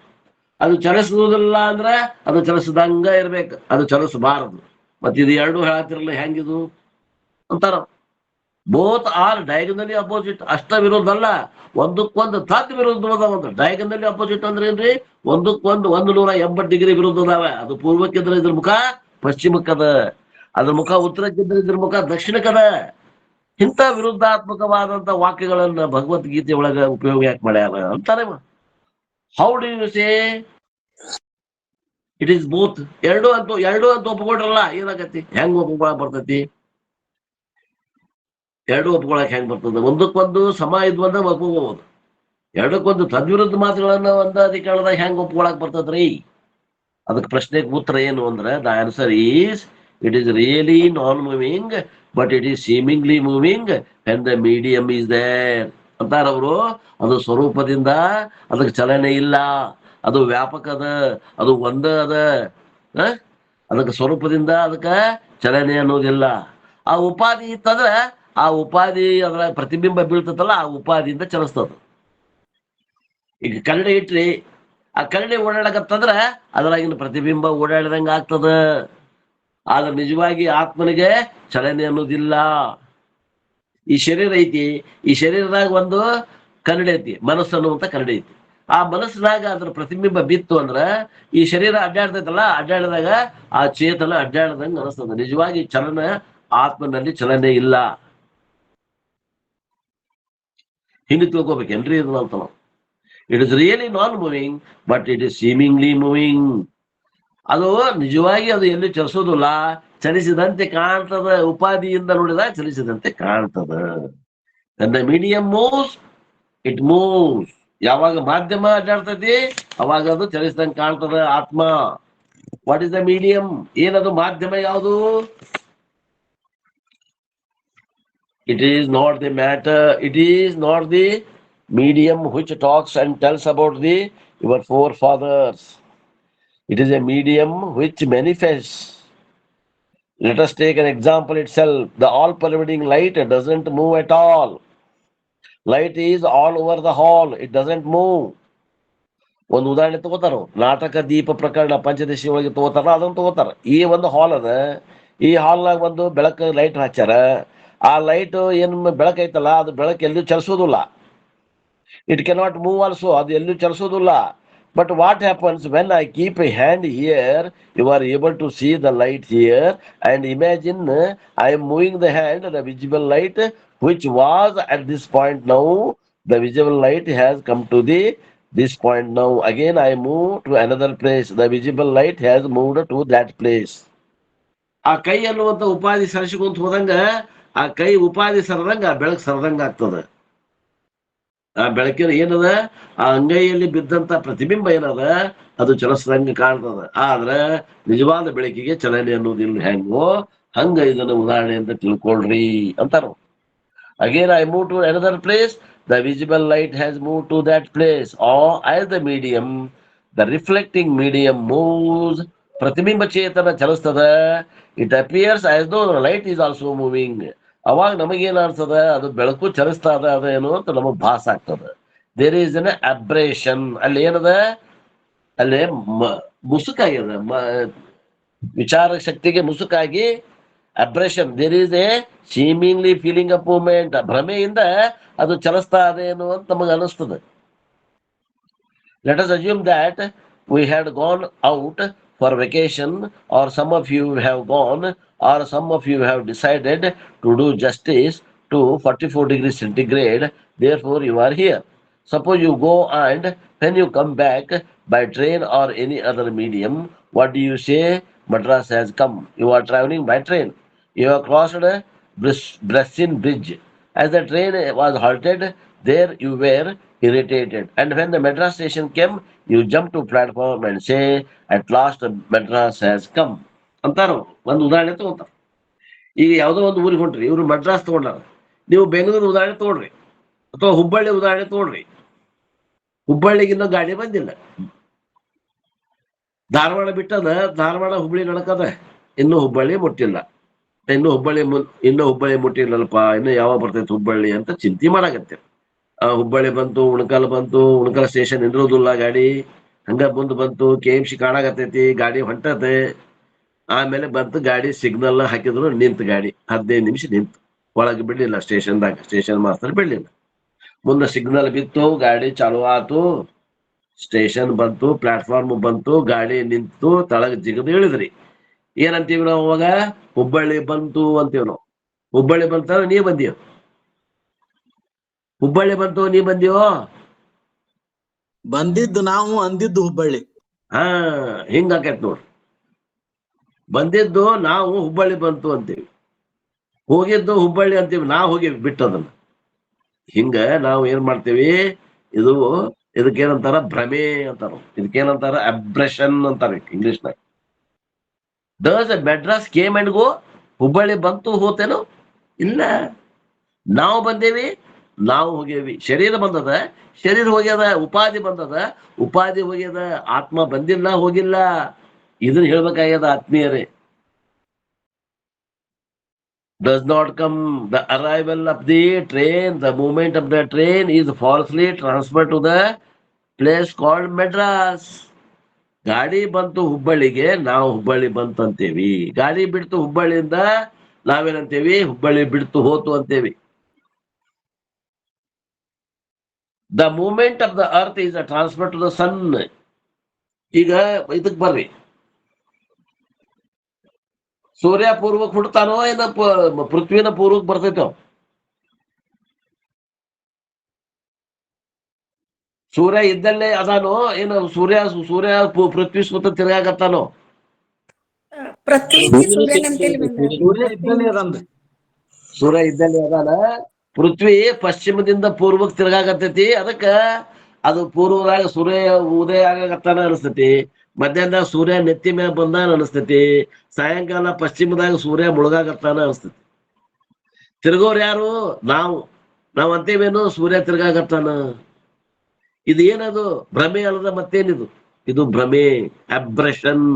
ಅದು ಚಲಿಸುವುದಿಲ್ಲ ಅಂದ್ರ ಅದು ಚಲಿಸದಂಗ ಇರ್ಬೇಕು, ಅದು ಚಲಿಸಬಾರದು. ಮತ್ ಇದು ಎರಡು ಹೇಳತ್ತಿರಲ್ಲ ಹೆಂಗಿದು ಅಂತಾರ. Both are diagonally opposite. ಅಷ್ಟ ವಿರೋಧ ಅಲ್ಲ, ಒಂದಕ್ಕೊಂದು ತದ್ ವಿರುದ್ಧವಾದ ಒಂದು. ಡಯಾಗನಲಿ ಅಪೋಸಿಟ್ ಅಂದ್ರೆ ಏನ್ರಿ? ಒಂದಕ್ಕೊಂದು 180 ಡಿಗ್ರಿ ವಿರುದ್ಧ ಅದಾವ. ಅದು ಪೂರ್ವಕ್ಕಿದ್ರೆ ಇದ್ರ ಮುಖ ಪಶ್ಚಿಮಕ್ಕದ, ಅದ್ರ ಮುಖ ಉತ್ತರಕ್ಕಿದ್ರೆ ಇದ್ರ ಮುಖ ದಕ್ಷಿಣಕ್ಕದ. ಇಂಥ ವಿರುದ್ಧಾತ್ಮಕವಾದಂತ ವಾಕ್ಯಗಳನ್ನ ಭಗವದ್ಗೀತೆ ಒಳಗ ಉಪಯೋಗ ಯಾಕೆ ಮಾಡ್ಯಾರ ಅಂತಾರೆ. How do you say it is both? ಎರಡು ಅಂತ ಒಪ್ಕೊಟ್ರಲ್ಲ, ಏನಾಗತಿ? ಹೆಂಗ್ ಒಪ್ಕೊಳಕ್ ಬರ್ತೈತಿ? ಎರಡು ಒಪ್ಕೊಳಕ್ ಹೆಂಗ್ ಬರ್ತದ? ಒಂದಕ್ಕೊಂದು ಸಮ ಇದ್ವಂದ ಒಪ್ಕೋಬಹುದು, ಎರಡಕ್ಕೊಂದು ತದ್ವಿರುದ್ಧ ಮಾತುಗಳನ್ನ ಒಂದ ಅಧಿಕಾರದಾಗ ಹೆಂಗ್ ಒಪ್ಕೊಳಕ್ ಬರ್ತದ್ರಿ? ಅದಕ್ಕೆ ಪ್ರಶ್ನೆಗೆ ಉತ್ತರ ಏನು ಅಂದ್ರೆ, the answer is it is really non moving but it is seemingly moving and the medium is there ಅಂತಾರ ಅವರು. ಅದು ಸ್ವರೂಪದಿಂದ ಅದಕ್ಕೆ ಚಲನೆ ಇಲ್ಲ, ಅದು ವ್ಯಾಪಕ ಅದ, ಅದು ಒಂದ ಅದ. ಅದಕ್ಕೆ ಸ್ವರೂಪದಿಂದ ಅದಕ್ಕೆ ಚಲನೆ ಅನ್ನೋದಿಲ್ಲ. ಆ ಉಪಾಧಿ ಇತ್ತಂದ್ರ ಆ ಉಪಾಧಿ ಅದರ ಪ್ರತಿಬಿಂಬ ಬೀಳ್ತದಲ್ಲ, ಆ ಉಪಾಧಿಯಿಂದ ಚಲಿಸ್ತದ. ಈಗ ಕನ್ನಡಿ ಇಟ್ರಿ, ಆ ಕನ್ನಡಿ ಓಡಾಡಕತ್ತಂದ್ರ ಅದರಾಗಿನ ಪ್ರತಿಬಿಂಬ ಓಡಾಡಿದಂಗ ಆಗ್ತದ. ಆದ್ರೆ ನಿಜವಾಗಿ ಆತ್ಮನಿಗೆ ಚಲನೆ ಅನ್ನೋದಿಲ್ಲ. ಈ ಶರೀರ ಐತಿ, ಈ ಶರೀರದಾಗ ಒಂದು ಕನ್ನಡಿ ಐತಿ, ಮನಸ್ಸು ಅನ್ನುವಂತ ಕನ್ನಡಿ ಐತಿ. ಆ ಮನಸ್ಸಿನಾಗ ಅದ್ರ ಪ್ರತಿಬಿಂಬ ಬಿತ್ತು ಅಂದ್ರ ಈ ಶರೀರ ಅಡ್ಡಾಡ್ತೈತಲ್ಲ, ಅಡ್ಡಾಡಿದಾಗ ಆ ಚೇತನ ಅಡ್ಡಾಡ್ದಂಗ ಅನಿಸ್ತದ. ನಿಜವಾಗಿ ಚಲನ ಆತ್ಮನಲ್ಲಿ ಚಲನೆ ಇಲ್ಲ. ಹಿಂಗೆ ತಿಳ್ಕೊಬೇಕೇನ್ರಿ ಇದನ್ನ ಅಂತ ನಾವು? It is really non moving but it is seemingly moving. ಅದು ನಿಜವಾಗಿ ಅದು ಎಲ್ಲಿ ಚಲಿಸೋದಿಲ್ಲ, ಚಲಿಸಿದಂತೆ ಕಾಣ್ತದ. ಉಪಾಧಿಯಿಂದ ನೋಡಿದಾಗ ಚಲಿಸಿದಂತೆ ಕಾಣ್ತದ. The medium moves, it moves. ಯಾವಾಗ ಮಾಧ್ಯಮ ಅಡ್ಡಾಡ್ತೈತಿ ಅವಾಗ ಅದು ಚಲಿಸಿದಂಗೆ ಕಾಣ್ತದ ಆತ್ಮ. What is the medium? ಏನದು ಮಾಧ್ಯಮ? ಯಾವುದು? It is not the matter, it is not the medium which talks and tells about your forefathers. It is a medium which manifests. Let us take an example itself. The all-pervading light doesn't move at all. Light is all over the hall, it doesn't move. ಒಂದು ಉದಾಹರಣೆ ತಗೋತಾರ, ನಾಟಕ ದೀಪ ಪ್ರಕರಣ ಪಂಚದಶಿ ಒಳಗೆ ತಗೋತಾರ, ಅದನ್ನು ತಗೋತಾರ. ಈ ಒಂದು ಹಾಲ್ ಅದ, ಈ ಹಾಲ್ನಾಗ ಒಂದು ಬೆಳಕು ಲೈಟ್ ಹಚ್ಚಾರ. ಆ ಲೈಟ್ ಏನ್ ಬೆಳಕೈತಲ್ಲ, ಅದು ಬೆಳಕು ಎಲ್ಲೂ ಚಲಿಸೋದಿಲ್ಲ. ಇಟ್ ಕೆನಾಟ್ ಮೂವ್ ಆಲ್ಸೋ, ಅದು ಎಲ್ಲೂ ಚಲಿಸೋದಿಲ್ಲ. But what happens when I keep a hand here, you are able to see the light here and imagine I am moving the hand, the visible light which was at this point, now the visible light has come to this point. Now again I move to another place, the visible light has moved to that place. ಆ ಕೈ ಅನ್ನುವಂತ ಉಪಾಧಿ ಸರಿಸಿಕೊಂತ ಹೋದಂಗ ಆ ಕೈ ಉಪಾಧಿ ಸರದಂಗ ಆ ಬೆಳಕು ಸರದಂಗ ಆಗ್ತದ. ಆ ಬೆಳಕಿನ ಏನದ, ಆ ಅಂಗೈಯಲ್ಲಿ ಬಿದ್ದಂತ ಪ್ರತಿಬಿಂಬ ಏನದ ಅದು ಚಲಿಸದಂಗ ಕಾಣ್ತದ. ಆದ್ರೆ ನಿಜವಾದ ಬೆಳಕಿಗೆ ಚಲನೆ ಅನ್ನೋದಿಲ್ಲ. ಹೆಂಗೋ ಹಂಗ ಇದನ್ನ ಉದಾಹರಣೆ ಅಂತ ತಿಳ್ಕೊಳ್ರಿ ಅಂತಾರ. Again I move to another place, the visible light has moved to that place. Or as the medium, the reflecting medium moves, ಪ್ರತಿಬಿಂಬ ಚೇತನ ಚಲಿಸ್ತದ. It appears as though the light is also moving. ಅವಾಗ ನಮಗೇನ್ ಅನ್ಸ್ತದ, ಅದು ಬೆಳಕು ಚಲಿಸ್ತಾ ಅದೇನು ಅಂತ ನಮಗ್ ಭಾಸ ಆಗ್ತದ. There is an aberration. ಅಲ್ಲಿ ಏನದ, ಅಲ್ಲಿ ಮುಸುಕಾಗ್ಯದ, ವಿಚಾರ ಶಕ್ತಿಗೆ ಮುಸುಕಾಗಿ aberration. There is a seemingly feeling of movement. ಭ್ರಮೆಯಿಂದ ಅದು ಚಲಿಸ್ತಾ ಅದೇನು ಅಂತ ನಮಗೆ ಅನಿಸ್ತದೆ. Let us assume that we had gone out for vacation, or some of you have gone, or some of you have decided to do justice to 44 degrees centigrade, therefore you are here. Suppose you go and when you come back by train or any other medium, what do you say? Madras has come. You are traveling by train. You have crossed Bressin Bridge. As the train was halted, there you were irritated. And when the Madras station came, you jump to platform and say, at last Madras has come. ಅಂತಾರ. ಒಂದು ಉದಾಹರಣೆ ತಗೊಂತಾರ. ಈಗ ಯಾವ್ದೋ ಒಂದು ಊರಿಗೆ ಹೊಂಟ್ರಿ, ಇವ್ರು ಮಡ್ರಾಸ್ ತಗೊಂಡಾರ, ನೀವು ಬೆಂಗಳೂರು ಉದಾಹರಣೆ ತಗೊಳ್ರಿ, ಅಥವಾ ಹುಬ್ಬಳ್ಳಿ ಉದಾಹರಣೆ ತಗೊಳ್ರಿ. ಹುಬ್ಬಳ್ಳಿಗಿನ್ನ ಗಾಡಿ ಬಂದಿಲ್ಲ. ಧಾರವಾಡ ಬಿಟ್ಟದ, ಧಾರವಾಡ ಹುಬ್ಬಳ್ಳಿ ನಡಕದ, ಇನ್ನು ಹುಬ್ಬಳ್ಳಿ ಮುಟ್ಟಿಲ್ಲ. ಇನ್ನು ಹುಬ್ಬಳ್ಳಿ ಮುಟ್ಟಿಲ್ಲಲ್ಪ, ಇನ್ನು ಯಾವಾಗ ಬರ್ತೈತಿ ಹುಬ್ಬಳ್ಳಿ ಅಂತ ಚಿಂತೆ ಮಾಡಾಕತ್ತೆ. ಹುಬ್ಬಳ್ಳಿ ಬಂತು, ಉಣಕಲ್ ಬಂತು, ಉಣಕಲ್ ಸ್ಟೇಷನ್ ನಿಂದ್ರೋದಿಲ್ಲ ಗಾಡಿ, ಹಂಗ ಮುಂದ್ ಬಂತು, KMC ಕಾಣಾಕತ್ತೈತಿ, ಗಾಡಿ ಹೊಂಟತೆ. ಆಮೇಲೆ ಬಂತು ಗಾಡಿ, ಸಿಗ್ನಲ್ ಹಾಕಿದ್ರು ನಿಂತು ಗಾಡಿ, 15 ನಿಮಿಷ ನಿಂತು, ಒಳಗೆ ಬಿಡ್ಲಿಲ್ಲ ಸ್ಟೇಷನ್ದಾಗ, ಸ್ಟೇಷನ್ ಮಾಸ್ತರ್ ಬಿಡ್ಲಿಲ್ಲ. ಮುಂದೆ ಸಿಗ್ನಲ್ ಬಿತ್ತು, ಗಾಡಿ ಚಾಲು ಆತು, ಸ್ಟೇಷನ್ ಬಂತು, ಪ್ಲಾಟ್ಫಾರ್ಮ್ ಬಂತು, ಗಾಡಿ ನಿಂತು ತಳಗ ಜಿಗದು ಇಳಿದ್ರಿ. ಏನಂತೀವಿ ನಾವು ಅವಾಗ? ಹುಬ್ಬಳ್ಳಿ ಬಂತು ಅಂತೀವಿ ನಾವು. ಹುಬ್ಬಳ್ಳಿ ಬಂತ ನೀ ಬಂದೀವ, ಹುಬ್ಬಳ್ಳಿ ಬಂತು ನೀ ಬಂದೀವೋ. ಬಂದಿದ್ದು ನಾವು, ಅಂದಿದ್ದು ಹುಬ್ಬಳ್ಳಿ. ಹಾ, ಹಿಂಗ ಆಕೈತ್ ನೋಡ್ರಿ. ಬಂದಿದ್ದು ನಾವು, ಹುಬ್ಬಳ್ಳಿ ಬಂತು ಅಂತೀವಿ. ಹೋಗಿದ್ದು ಹುಬ್ಬಳ್ಳಿ ಅಂತೀವಿ, ನಾ ಹೋಗಿವಿ ಬಿಟ್ಟದನ್ನ. ಹಿಂಗ ನಾವು ಏನ್ ಮಾಡ್ತೀವಿ, ಇದಕ್ಕೇನಂತಾರ? ಭ್ರಮೆ ಅಂತಾರ. ಇದಕ್ಕೇನಂತಾರ? ಅಬ್ರೆಷನ್ ಅಂತಾರ ಇಂಗ್ಲಿಷ್ನಾಗ. Does Madras came and go? Hubballi ಬಂತು ಹೋತೇನೋ? ಇಲ್ಲ. ನಾವು ಬಂದೇವಿ, ನಾವು ಹೋಗೇವಿ. ಶರೀರ ಬಂದದ, ಶರೀರ ಹೋಗ್ಯದ. ಉಪಾಧಿ ಬಂದದ, ಉಪಾಧಿ ಹೋಗ್ಯದ. ಆತ್ಮ ಬಂದಿಲ್ಲ, ಹೋಗಿಲ್ಲ. ಇದನ್ನ ಹೇಳ್ಬೇಕಾಗ್ಯದ ಆತ್ಮೀಯರೇ. Does not come. The arrival of the train, the movement of the train is falsely transferred to the place called Madras. ಗಾಡಿ ಬಂತು ಹುಬ್ಬಳ್ಳಿಗೆ, ನಾವು ಹುಬ್ಬಳ್ಳಿ ಬಂತು ಅಂತೇವಿ. ಗಾಡಿ ಬಿಡ್ತು ಹುಬ್ಬಳ್ಳಿಯಿಂದ, ನಾವೇನಂತೇವಿ? ಹುಬ್ಬಳ್ಳಿ ಬಿಡ್ತು ಹೋತು ಅಂತೇವಿ. The movement of the earth is a transfer to the sun. ಈಗ ಇದಕ್ ಬರ್ರಿ, ಸೂರ್ಯ ಪೂರ್ವಕ್ ಹುಡ್ತಾನೋ ಏನ ಪೃಥ್ವಿನ ಪೂರ್ವಕ್ ಬರ್ತೈತೋ? ಸೂರ್ಯ ಇದ್ದಲ್ಲೇ ಅದಾನೋ ಏನು? ಸೂರ್ಯ ಪೃಥ್ವಿ ಸುತ್ತ ತಿರ್ಗಾಕತ್ತಾನೋ? ಸೂರ್ಯ ಇದ್ದಲ್ಲೇ ಅದನ್ರಿ. ಸೂರ್ಯ ಇದ್ದಲ್ಲೇ ಅದಾನ. ಪೃಥ್ವಿ ಪಶ್ಚಿಮದಿಂದ ಪೂರ್ವಕ್ ತಿರ್ಗಾಕತ್ತೈತಿ. ಅದಕ್ಕ ಅದು ಪೂರ್ವದಾಗ ಸೂರ್ಯ ಉದಯ ಆಗಕತ್ತಾನ ಅನಿಸ್ತೈತಿ, ಮಧ್ಯಾಹ್ನದಾಗ ಸೂರ್ಯ ನೆತ್ತಿ ಮ್ಯಾಗ ಬಂದಾನ ಅನಿಸ್ತೈತಿ, ಸಾಯಂಕಾಲ ಪಶ್ಚಿಮದಾಗ ಸೂರ್ಯ ಮುಳುಗಾಕತ್ತಾನ ಅನಿಸ್ತೈತಿ. ತಿರ್ಗೋರ್ ಯಾರು? ನಾವು ಅಂತೇವೇನು? ಸೂರ್ಯ ತಿರ್ಗಾಕತ್ತಾನ. ಇದು ಏನದು? ಭ್ರಮೆ ಅಲ್ಲದ ಮತ್ತೇನಿದು? ಇದು ಭ್ರಮೆ, ಅಬ್ರೆಷನ್.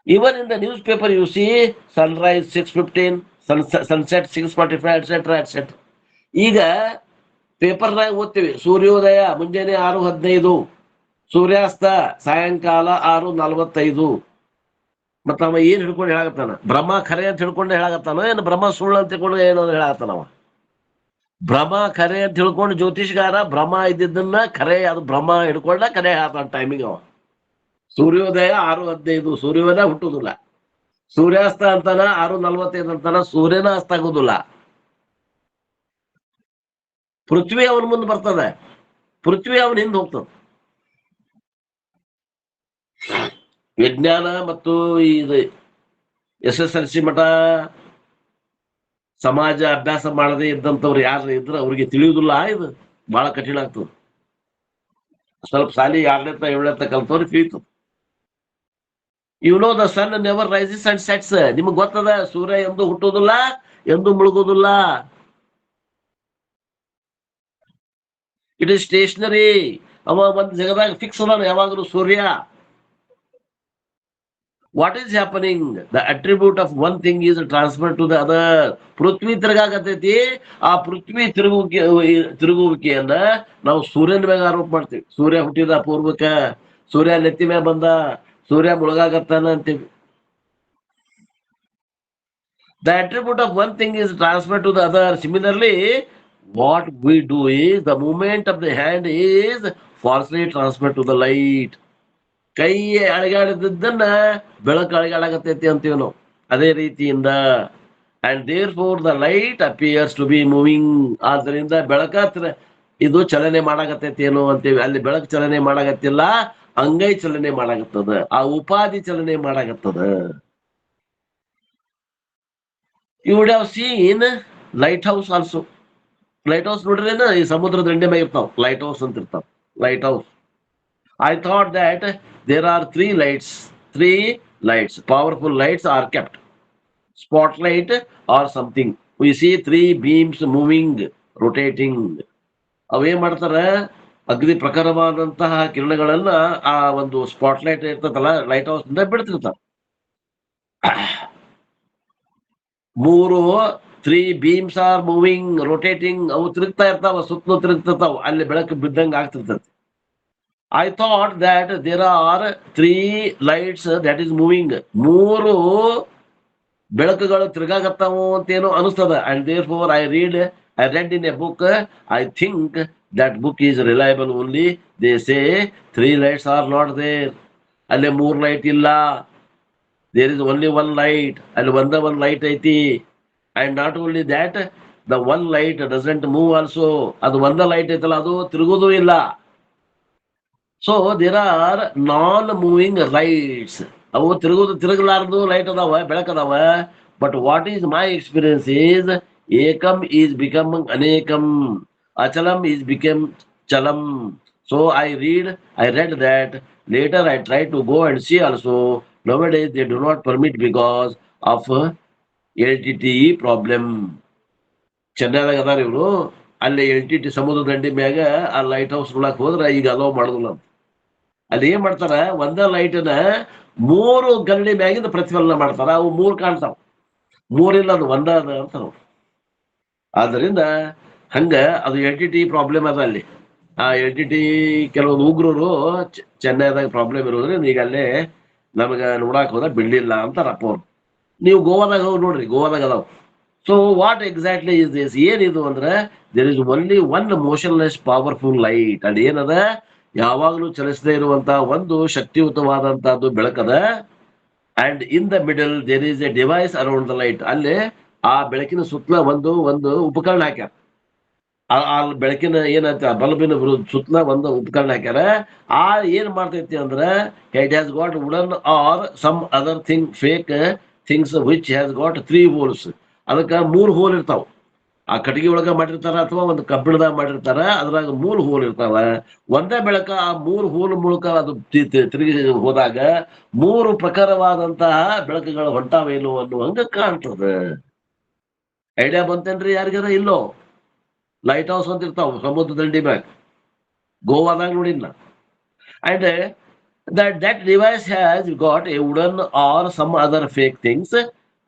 Even in the newspaper you see sunrise 6:15, sunset 6:45, etc., etc. ಈಗ ಪೇಪರ್ನಾಗ ಓದ್ತೀವಿ, ಸೂರ್ಯೋದಯ ಮುಂಜಾನೆ 6:15, ಸೂರ್ಯಾಸ್ತ ಸಾಯಂಕಾಲ 6:45. ಮತ್ತ ಅವ ಏನ್ ಹಿಡ್ಕೊಂಡು ಹೇಳಾಕತ್ತಾನ? ಬ್ರಹ್ಮ ಖರೆ ಅಂತ ಹಿಡ್ಕೊಂಡು ಹೇಳಾಕತ್ತಾನ, ಏನು ಬ್ರಹ್ಮ ಸುಳ್ಳು ಅಂತ ತಿಳ್ಕೊಂಡು ಏನೋ ಹೇಳಾಕತ್ತಾನವ? ಭ್ರಮ ಖರೆ ಅಂತ ತಿಳ್ಕೊಂಡು ಜ್ಯೋತಿಷ್ಗಾರ ಭ್ರಮ ಇದ್ದಿದ್ದನ್ನ ಖರೆ, ಅದು ಭ್ರಮ ಹಿಡ್ಕೊಂಡ ಖರೆ ಹೇಳ್ತಾನ ಟೈಮಿಂಗ್ ಅವ. ಸೂರ್ಯೋದಯ 6:15, ಸೂರ್ಯೋದಯ ಹುಟ್ಟುದಿಲ್ಲ. ಸೂರ್ಯಾಸ್ತ ಅಂತಾನ 6:45 ಅಂತಾನ, ಸೂರ್ಯನ ಅಸ್ತ ಆಗುದಿಲ್ಲ. ಪೃಥ್ವಿ ಅವನ ಮುಂದೆ ಬರ್ತದೆ, ಪೃಥ್ವಿ ಅವನ ಹಿಂದೆ ಹೋಗ್ತದೆ. ವಿಜ್ಞಾನ ಮತ್ತು ಇದು SSLC ಮಠ ಸಮಾಜ ಅಭ್ಯಾಸ ಮಾಡದೇ ಇದ್ದಂಥವ್ರು ಯಾರು ಇದ್ರೆ ಅವ್ರಿಗೆ ತಿಳಿಯುವುದಿಲ್ಲ. ಇದು ಬಹಳ ಕಠಿಣ ಆಗ್ತದೆ. ಸ್ವಲ್ಪ ಸಾಲಿ 6ನೇ 7ನೇ ಕಲ್ತವ್ರಿಗೆ ತಿಳಿತು. The sun never rises and sets. ನಿಮಗ್ ಗೊತ್ತದ, ಸೂರ್ಯ ಎಂದು ಹುಟ್ಟುವುದಿಲ್ಲ, ಎಂದು ಮುಳುಗುವುದಿಲ್ಲ. It is stationery. ಅವ ಒಂದ್ ಜಗದಾಗ ಫಿಕ್ಸ್ ಅದಾನ ಯಾವಾಗಲೂ ಸೂರ್ಯ. What is happening? The attribute of one thing is transfer to the other. ಪೃಥ್ವಿ ತಿರುಗಾಕತೈತಿ, ಆ ಪೃಥ್ವಿ ತಿರುಗುವಿಕೆಯನ್ನ ನಾವು ಸೂರ್ಯನ ಮ್ಯಾಗ ಆರೋಪ ಮಾಡ್ತೀವಿ. ಸೂರ್ಯ ಹುಟ್ಟಿದ ಪೂರ್ವಕ, ಸೂರ್ಯ ನೆತ್ತಿ ಮ್ಯಾಗ ಬಂದ, ಸೂರ್ಯ ಮುಳುಗಾಕತ್ತಾನ ಅಂತೀವಿ. The attribute of one thing is transferred to the other. Similarly, what we do is the movement of the hand is falsely transferred to the light. ಕೈ ಅಳಗಾಡಿದ್ದನ್ನ ಬೆಳಕು ಅಳಗಾಡಕತ್ತೈತಿ ಅಂತೀವಿ ನಾವು. ಅದೇ ರೀತಿಯಿಂದ and therefore the light appears to be moving. ಆದ್ದರಿಂದ ಬೆಳಕ ಇದು ಚಲನೆ ಮಾಡಾಕತ್ತೈತಿ ಏನೋ ಅಂತೀವಿ. ಅಲ್ಲಿ ಬೆಳಕು ಚಲನೆ ಮಾಡಾಕತ್ತಿಲ್ಲ, ಅಂಗೈ ಚಲನೆ ಮಾಡಾಕತ್ತದ, ಆ ಉಪಾಧಿ ಚಲನೆ ಮಾಡಾಕತ್ತದ. You would have seen lighthouse also. Lighthouse ನೋಡ್ರೇನ ಈ ಸಮುದ್ರ ದಂಡೆ ಮ್ಯಾಗ ಇರ್ತಾವ, lighthouse ಅಂತ ಇರ್ತಾವ. Lighthouse. I thought that there are 3 lights, three lights. Powerful lights are kept. Spotlight or something. We see three beams moving, rotating. ಅವೇನ್ ಮಾಡ್ತಾರ, ಅಗ್ನಿ ಪ್ರಖರವಾದಂತಹ ಕಿರಣಗಳನ್ನ ಆ ಒಂದು ಸ್ಪಾಟ್ಲೈಟ್ ಇರ್ತದಲ್ಲ ಲೈಟ್ ಹೌಸ್ ಇಂದ ಬಿಡ್ತಿರ್ತಾರ. ಮೂರು three beans are moving, rotating, ಅವು ತಿರುಗ್ತಾ ಇರ್ತಾವ, ಸುತ್ತಲೂ ತಿರುಗ್ತಿರ್ತಾವ, ಅಲ್ಲಿ ಬೆಳಕು ಬಿದ್ದಂಗ ಆಗ್ತಿರ್ತದೆ. I thought that there are three lights that is moving. ಮೂರು ಬೆಳಕುಗಳು ತಿರುಗಾಗತ್ತಾವು ಅಂತೇನೋ ಅನಿಸ್ತದ. And therefore I read in a book. I think that book is reliable only. They say three lights are not there. ಅಲ್ಲಿ ಮೂರ್ light ಇಲ್ಲ. There is only one light. ಅಲ್ಲಿ one light ಐತಿ. And not only that, the one light doesn't move also. ಅದು ಒಂದ light ಐತಲ್ಲ, ಅದು ತಿರುಗುದೂ ಇಲ್ಲ. So there are non moving lights. ಅವು ತಿರುಗಲಾರದು ಲೈಟ್ ಅದಾವ, ಬೆಳಕದಾವ. But what is my experience is ಏಕಂ ಈಸ್ ಬಿಕಮಿಂಗ್ ಅನೇಕಂ, ಅಚಲಂ ಈಸ್ ಬಿಕಮ್ ಚಲಂ. So I read that. Later I tried to go and see also. Nowadays they do not permit because of LTTE problem. ಚೆನ್ನೈದಾಗ ಅದಾರ ಇವರು, ಅಲ್ಲಿ LTT ಸಮುದ್ರ ದಂಡಿ ಮ್ಯಾಗ ಆ ಲೈಟ್ ಹೌಸ್ ನೋಡಕ್ ಹೋದ್ರ ಈಗ ಅಲೋ ಮಾಡುದಿಲ್ಲ. ಅಲ್ಲಿ ಏನ್ ಮಾಡ್ತಾರ, ಒಂದ ಲೈಟ್ನ ಮೂರು ಗರಡಿ ಮ್ಯಾಗಿಂದ ಪ್ರತಿಫಲನ ಮಾಡ್ತಾರ. ಅವು ಮೂರ್ ಕಾಣ್ತಾವ, ಮೂರಿಲ್ಲ, ಅದು ಒಂದ ಅದ ಅಂತಾರ. ಆದ್ರಿಂದ ಹಂಗ ಅದು LTT ಪ್ರಾಬ್ಲಮ್ ಅದ ಅಲ್ಲಿ. ಆ LTT ಕೆಲವೊಂದು ಉಗ್ರರು ಚೆನ್ನೈದಾಗ ಪ್ರಾಬ್ಲಮ್ ಇರೋದ್ರಿಂದ ಈಗ ಅಲ್ಲೇ ನಮಗ ನೋಡಾಕ್ ಹೋದ ಬಿಡ್ಲಿಲ್ಲ ಅಂತಾರಪ್ಪ ಅವ್ರು. ನೀವು ಗೋವಾದಾಗ ಹೋಗಿ ನೋಡ್ರಿ, ಗೋವಾದಾಗ ಅದಾವ. So what exactly is this? ಏನಿದು ಅಂದ್ರೆ, there is only one motionless powerful light. ಅಲ್ಲಿ ಏನದ, ಯಾವಾಗಲೂ ಚಲಿಸದೇ ಇರುವಂತ ಒಂದು ಶಕ್ತಿಯುತವಾದಂತಹದ್ದು ಬೆಳಕದ. And in the middle there is a device around the light. ಅಲ್ಲಿ ಆ ಬೆಳಕಿನ ಸುತ್ತಲ ಒಂದು ಉಪಕರಣ ಹಾಕ್ಯಾರ. ಆ ಬೆಳಕಿನ ಏನಂತ ಬಲ್ಬಿನ ಸುತ್ತಲ ಒಂದು ಉಪಕರಣ ಹಾಕ್ಯಾರ. ಆ ಏನ್ ಮಾಡ್ತೈತಿ ಅಂದ್ರೆ, it has got wooden or some other thing, fake things which has got 3 holes. ಅದಕ್ಕ 3 ಹೋಲ್ ಇರ್ತಾವ. ಆ ಕಟ್ಟಿಗೆ ಒಳಗ ಮಾಡಿರ್ತಾರ ಅಥವಾ ಒಂದು ಕಬ್ಬಿಣದಾಗ ಮಾಡಿರ್ತಾರ, ಅದ್ರಾಗ 3 ಹೋಲ್ ಇರ್ತಾವ. ಒಂದೇ ಬೆಳಕ ಆ 3 ಹೋಲ್ ಮೂಲಕ ಅದು ತಿರುಗಿ ಹೋದಾಗ 3 ಪ್ರಕಾರವಾದಂತಹ ಬೆಳಕುಗಳು ಹೊಂಟಾವೇನು ಅನ್ನುವಂಗ ಕಾಣ್ತದೆ. ಐಡಿಯಾ ಬಂತೇನ್ರಿ ಯಾರಿಗಾರ? ಇಲ್ಲೋ? ಲೈಟ್ ಹೌಸ್ ಅಂತ ಇರ್ತಾವ ಸಮುದ್ರ ದಂಡಿ ಮ್ಯಾಗ, ಗೋವಾದಾಗ ನೋಡಿನ. And that device has got a wooden or some other fake things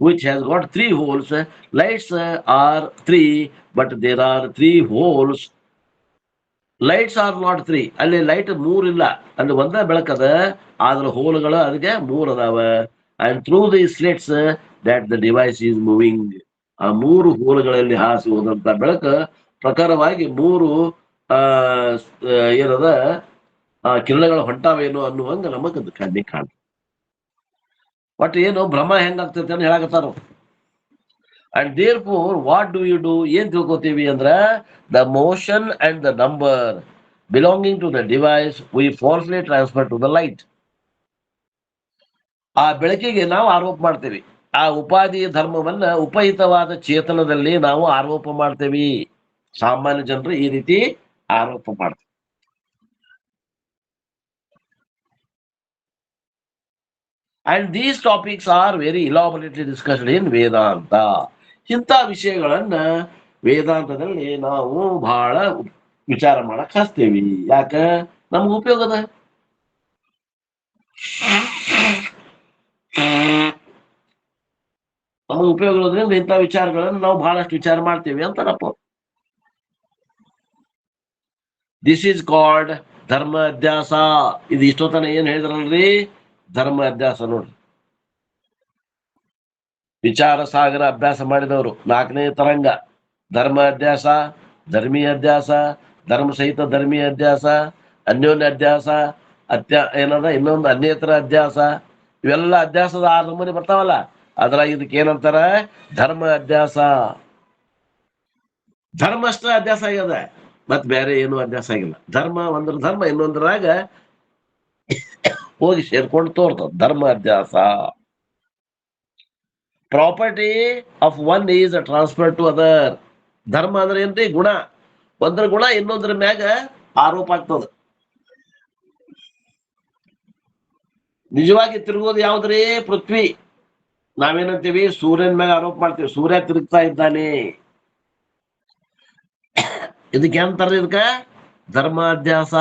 which has got 3 holes. Lights are 3, but there are 3 holes. Lights are not 3. ಅಲ್ಲಿ ಲೈಟ್ 3 ಇಲ್ಲ, ಅಲ್ಲಿ ಒಂದೇ ಬೆಳಕದ, ಆದ್ರ ಹೋಲ್ಗಳು ಅದಕ್ಕೆ 3 ಅದಾವ. And through the slits that the device is moving. ಆ 3 ಹೋಲ್ಗಳಲ್ಲಿ ಹಾಸಿ ಹೋದಂತ ಬೆಳಕ ಪ್ರಕಾರವಾಗಿ 3 ಏನದ ಕಿರಣಗಳು ಹೊಂಟಾವೇನು ಅನ್ನುವಂಗ ನಮಗ ಕಣ್ಣಿ ಕಾಣ್ತದೆ. ಬಟ್ ಏನು ಭ್ರಮ ಹೆಂಗಾಗ್ತೈತೆ ಅಂತ ಹೇಳಕತ್ತಾರ. And therefore what do you do? ಏನ್ ತಿಳ್ಕೊತೀವಿ ಅಂದ್ರ, the motion and the number belonging to the device we falsely transfer to the light. ಆ ಬೆಳಕಿಗೆ ನಾವು ಆರೋಪ ಮಾಡ್ತೇವೆ. ಆ ಉಪಾಧಿ ಧರ್ಮವನ್ನ ಉಪಹಿತವಾದ ಚೇತನದಲ್ಲಿ ನಾವು ಆರೋಪ ಮಾಡ್ತೇವಿ. ಸಾಮಾನ್ಯ ಜನರು ಈ ರೀತಿ ಆರೋಪ ಮಾಡ್ತೇವೆ. And these topics are very elaborately discussed in Vedanta. ಇಂಥ ವಿಷಯಗಳನ್ನ ವೇದಾಂತದಲ್ಲಿ ನಾವು ಬಹಳ ವಿಚಾರ ಮಾಡಕ್ ಹಚ್ತೇವಿ. ಯಾಕ? ನಮ್ಗೆ ಉಪಯೋಗದ. ನಮಗೆ ಉಪಯೋಗ ಇರೋದ್ರಿಂದ ಇಂಥ ವಿಚಾರಗಳನ್ನು ನಾವು ಬಹಳಷ್ಟು ವಿಚಾರ ಮಾಡ್ತೇವಿ ಅಂತಾರಪ್ಪ. ದಿಸ್ ಈಸ್ ಕಾಲ್ಡ್ ಧರ್ಮ ಅಧ್ಯಾಸ. ಇದು ಇಷ್ಟೊತ್ತನ ಏನ್ ಹೇಳಿದ್ರಲ್ರಿ, ಧರ್ಮ ಅಭ್ಯಾಸ ನೋಡ್ರಿ. ವಿಚಾರ ಸಾಗರ ಅಭ್ಯಾಸ ಮಾಡಿದವರು 4ನೇ ತರಂಗ. ಧರ್ಮ ಅಧ್ಯಾಸ, ಧರ್ಮೀಯ ಅಧ್ಯಾಸ, ಧರ್ಮ ಸಹಿತ ಧರ್ಮೀಯ ಅಧ್ಯಾಸ, ಅನ್ಯೋನ್ಯ ಅಧ್ಯಾಸ, ಏನದ ಇನ್ನೊಂದು ಅನ್ಯೇತರ ಅಧ್ಯಾಸ. ಇವೆಲ್ಲ ಅಧ್ಯಾಸದ 6 ನಮೂನೆ ಬರ್ತಾವಲ್ಲ, ಅದ್ರಾಗ ಇದಕ್ಕೆ ಏನಂತಾರ? ಧರ್ಮ ಅಧ್ಯಾಸ. ಧರ್ಮ ಅಷ್ಟ ಅಧ್ಯಾಸ ಆಗ್ಯದ, ಮತ್ ಬೇರೆ ಏನು ಅಧ್ಯಾಸ ಆಗಿಲ್ಲ. ಧರ್ಮ ಒಂದ್ರ ಧರ್ಮ ಇನ್ನೊಂದ್ರಾಗ ಹೋಗಿ ಸೇರ್ಕೊಂಡು ತೋರ್ತದ. ಧರ್ಮ ಅಧ್ಯಾಸ. Property of one is transfer to other. ಧರ್ಮ ಅಂದ್ರೆ ಏನ್ರಿ? ಗುಣ. ಒಂದ್ರ ಗುಣ ಇನ್ನೊಂದ್ರ ಮ್ಯಾಗ ಆರೋಪ ಆಗ್ತದ. ನಿಜವಾಗಿ ತಿರುಗೋದು ಯಾವ್ದ್ರಿ? ಪೃಥ್ವಿ. ನಾವೇನಂತೀವಿ? ಸೂರ್ಯನ ಮೇಲೆ ಆರೋಪ ಮಾಡ್ತೀವಿ, ಸೂರ್ಯ ತಿರುಗ್ತಾ ಇದ್ದಾನೆ. ಇದಕ್ಕೆ ಏನಂತಾರ? ಇದಕ್ಕ ಧರ್ಮಾಧ್ಯಾಸ.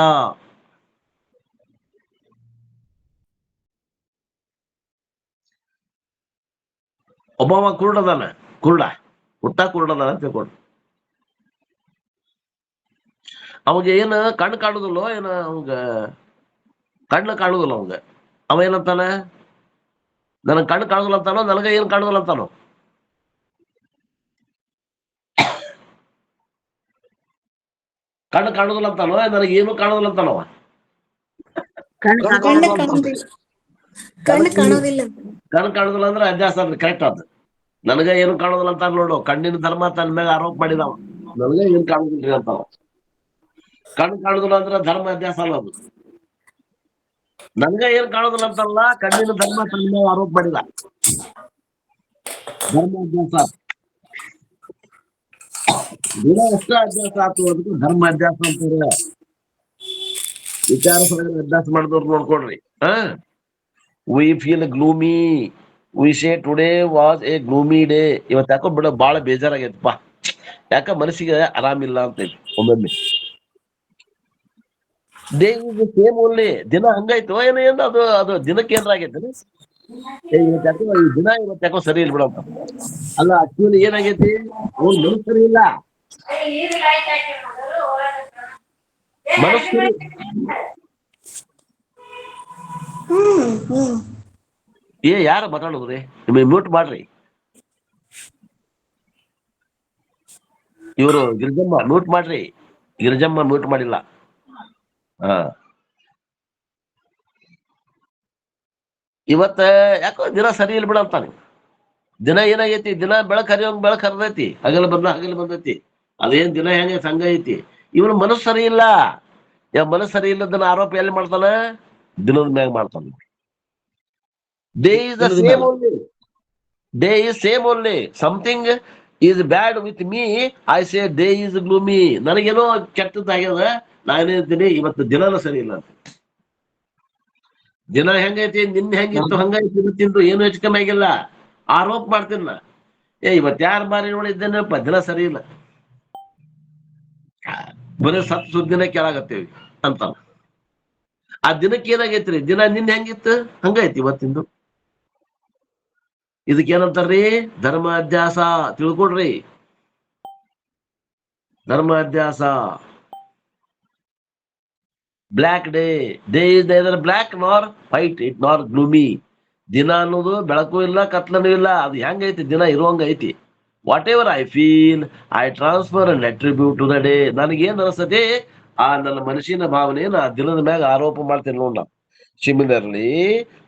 ಒಬ್ಬವ ಕುರುಡದಾನ, ಕುರುಡ, ಹುಟ್ಟ ಕುರುಡದಾನ ಅಂತ ತಿಳ್ಕೊಂಡು, ಅವಾಗ ಏನ ಕಣ್ಣು ಕಾಣುದಿಲ್ಲೋ ಏನ, ಅವಂಗ ಕಣ್ಣು ಕಾಣುದಿಲ್ಲ ಅವಂಗ. ಅವ ಏನಂತಾನ? ನನಗ್ ಕಣ್ಣು ಕಾಣುದಿಲ್ಲ ಅಂತಾನೋ, ನನಗ ಏನ್ ಕಾಣುದಿಲ್ಲ ಅಂತಾನೋ? ಕಣ್ಣು ಕಾಣುದಿಲ್ಲ ಅಂತಾನೋ, ನನಗೆ ಏನು ಕಾಣುದಿಲ್ಲ ಅಂತಾನವ? ಕಣ್ಣು ಕಣ್ಣು ಕಾಣುದಿಲ್ಲ ಅಂತ. ಕಾಣುದಿಲ್ಲ. ಕಣ್ಣು ಕಾಣೋದಿಲ್ಲ. ಕಣ್ಣು ಕಾಣುದಿಲ್ಲ ಅಂದ್ರೆ ಅಧ್ಯಾಸ ಅದ್ ಕರೆಕ್ಟ್ ಅದ್. ನನಗ ಏನು ಕಾಣುದಿಲ್ಲ ಅಂತ ನೋಡು, ಕಣ್ಣಿನ ಧರ್ಮ ತನ್ನ ಮೇಲೆ ಆರೋಪ ಮಾಡಿದವ. ನನಗ ಏನ್ ಕಾಣುದಿಲ್ರಿ ಅಂತಾವ. ಕಣ್ಣು ಕಾಣುದಿಲ್ಲ ಅಂದ್ರೆ ಧರ್ಮ ಅಧ್ಯಾಸ ಅಲ್ಲ ಅದು. ನನ್ಗ ಏನ್ ಕಾಣುದಿಲ್ಲ ಅಂತಲ್ಲ, ಕಣ್ಣಿನ ಧರ್ಮ ತನ್ನ ಮೇಲೆ ಆರೋಪ ಮಾಡಿದ, ಧರ್ಮ ಅಧ್ಯಾಸ. ಗುಣ ಅಷ್ಟ ಅಭ್ಯಾಸ ಆತು, ಅದಕ್ಕೆ ಧರ್ಮ ಅಧ್ಯಾಸ ಅಂತಾರೆ. ವಿಚಾರ ಸರಣಿ ಅಭ್ಯಾಸ ಮಾಡಿದವ್ರು ನೋಡ್ಕೊಡ್ರಿ. We feel gloomy, we say today was a gloomy day. ಇವತ್ತು ಯಾಕೋ ಬಿಡ ಬಾಳ ಬೇಜಾರಾಗೈತಪ್ಪ, ಯಾಕ ಮನಸ್ಸಿಗೆ ಆರಾಮಿಲ್ಲ ಅಂತೈತಿ ಒಮ್ಮೊಮ್ಮೆ. Day is same only. ದಿನ ಹಂಗಾಯ್ತು ಏನೋ, ಏನು ಅದು ಅದು ದಿನಕ್ಕೆ ಏನಾರ ಆಗೈತೆ? ಇವತ್ತು ಯಾಕೋ ಈ ದಿನ ಇವತ್ತು ಯಾಕೋ ಸರಿ ಇಲ್ಲ ಬಿಡಪ್ಪ. ಅಲ್ಲ, ಆಕ್ಚುಲಿ ಏನಾಗೈತಿ? ಅವ್ನ್ ಮನಸ್ಸು ಸರಿ ಇಲ್ಲ, ಮನಸ್ಸು ಸರಿ. ಯಾರ ಮಾತಾಡೋದ್ರಿ? ನಿಮಗೆ ಮ್ಯೂಟ್ ಮಾಡ್ರಿ. ಇವರು ಗಿರಿಜಮ್ಮ ಮ್ಯೂಟ್ ಮಾಡ್ರಿ. ಗಿರಿಜಮ್ಮ ಮ್ಯೂಟ್ ಮಾಡಿಲ್ಲ. ಇವತ್ತ ಯಾಕೋ ದಿನ ಸರಿ ಇಲ್ಲ ಬಿಡ ಅಂತಾನೆ. ದಿನ ಏನಾಗೈತಿ? ದಿನ ಬೆಳಕ್ ಹರಿಯೋಂಗ್ ಬೆಳಕ್ ಹರಿದೈತಿ, ಹಗಲು ಬಂದ ಹಗಲು ಬಂದೈತಿ. ಅದೇನ್ ದಿನ ಹೆಂಗ ಸಂಘ ಐತಿ. ಇವನು ಮನಸ್ಸು ಸರಿ ಇಲ್ಲ. ಮನಸ್ಸು ಸರಿ ಇಲ್ಲದನ್ನ ಆರೋಪ ಎಲ್ಲಿ ಮಾಡ್ತಾನ? ದಿನದ ಮ್ಯಾಗ ಮಾಡ್ತಾನ. Day is the same only. Day is same only. Something is bad with me, I say day is gloomy. ನನಗೇನೋ ಕೆಟ್ಟದ್ದಾಗ್ಯದ, ನಾನೇಂತೀನಿ ಇವತ್ತು ದಿನನೂ ಸರಿ ಇಲ್ಲ ಅಂತ. ದಿನ ಹೆಂಗೈತಿ? ನಿನ್ನೆ ಹೆಂಗಿತ್ತು ಹಂಗೈತಿ, ಇವತ್ತಿಂದು ಏನು ಹೆಚ್ಚು ಕಮ್ಮಿ ಆಗಿಲ್ಲ. ಆರೋಪ ಮಾಡ್ತೀನಿ ನಾ. ಇವತ್ತು ಯಾರು ಬಾರಿ ನೋಡಿದ್ದೇನಪ್ಪ, ದಿನ ಸರಿ ಇಲ್ಲ, ಬರೀ ಸತ್ ಸುದ್ದಿನ ಕೇಳಾಗತ್ತೇವಿ ಅಂತ. ಆ ದಿನಕ್ಕೆ ಏನಾಗೈತ್ರಿ? ದಿನ ನಿನ್ನೆ ಹೆಂಗಿತ್ತು ಹಂಗೈತಿ ಇವತ್ತಿಂದು. ಇದಕ್ಕೇನಂತಾರ್ರಿ? ಧರ್ಮಾಧ್ಯಾಸ. ತಿಳ್ಕೊಡ್ರಿ, ಧರ್ಮಾಧ್ಯಾಸ. Black day. Day is neither black nor white, it nor gloomy. ದಿನ ಅನ್ನೋದು ಬೆಳಕು ಇಲ್ಲ ಕತ್ಲನೂ ಇಲ್ಲ, ಅದು ಹೆಂಗೈತಿ? ದಿನ ಇರುವಂಗ ಐತಿ. Whatever I feel, I transfer and attribute to the day. ನನಗೇನ್ ಅನಿಸ್ತದೆ ಆ ನನ್ನ ಮನಸ್ಸಿನ ಭಾವನೆಯನ್ನ ಆ ದಿನದ ಮ್ಯಾಗ ಆರೋಪ ಮಾಡ್ತೀನಿ ನೋಡ. Similarly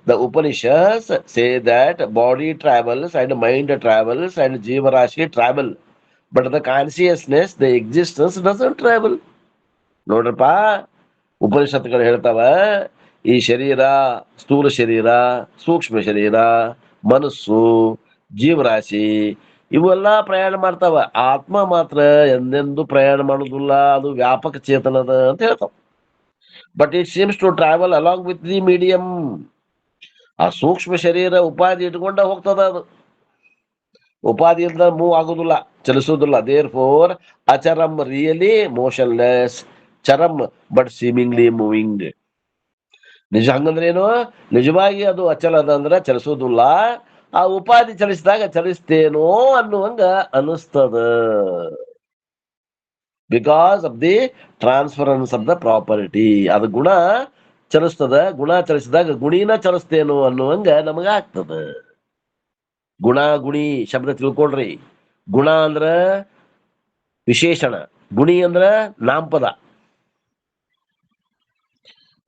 the Upanishads say that body travels and mind travels and Jivarashi travel, but the consciousness, the existence doesn't travel. ನೋಡ್ರಪ್ಪ, ಉಪನಿಷತ್ತುಗಳು ಹೇಳ್ತಾವ, ಈ ಶರೀರ, ಸ್ಥೂಲ ಶರೀರ, ಸೂಕ್ಷ್ಮ ಶರೀರ, ಮನಸ್ಸು, ಜೀವರಾಶಿ ಇವೆಲ್ಲ ಪ್ರಯಾಣ ಮಾಡ್ತಾವ. ಆತ್ಮ ಮಾತ್ರ ಎಂದೆಂದು ಪ್ರಯಾಣ ಮಾಡುದಿಲ್ಲ, ಅದು ವ್ಯಾಪಕ ಚೇತನದ ಅಂತ ಹೇಳ್ತಾವ. But it seems to travel along with the medium. ಆ ಸೂಕ್ಷ್ಮ ಶರೀರ ಉಪಾಧಿ ಇಟ್ಕೊಂಡ ಹೋಗ್ತದ, ಅದು ಉಪಾಧಿ ಇಲ್ದ ಮೂವ್ ಆಗುದಿಲ್ಲ, ಚಲಿಸುವುದಿಲ್ಲ. ದೇರ್ ಫೋರ್ ಅಚರಂ ರಿಯಲಿ ಮೋಷನ್ಲೆಸ್, ಚರಂ ಬಟ್ ಸೀಮಿಂಗ್ಲಿ ಮೂವಿಂಗ್. ನಿಜ ಹಂಗಂದ್ರೆ ಏನು? ನಿಜವಾಗಿ ಅದು ಅಚಲ ಅದ ಅಂದ್ರೆ ಚಲಿಸೋದಿಲ್ಲ, ಆ ಉಪಾಧಿ ಚಲಿಸಿದಾಗ ಚಲಿಸ್ತೇನೋ ಅನ್ನುವಂಗ ಅನಿಸ್ತದ. Because of the transference of the property. ಅದು ಗುಣ ಚಲಿಸ್ತದ, ಗುಣ ಚಲಿಸಿದಾಗ ಗುಣಿನ ಚಲಿಸ್ತೇನೋ ಅನ್ನುವಂಗ ನಮಗ ಆಗ್ತದ. ಗುಣ ಗುಣಿ ಶಬ್ದ ತಿಳ್ಕೊಳ್ರಿ. ಗುಣ ಅಂದ್ರ ವಿಶೇಷಣ, ಗುಣಿ ಅಂದ್ರ ನಾಮಪದ.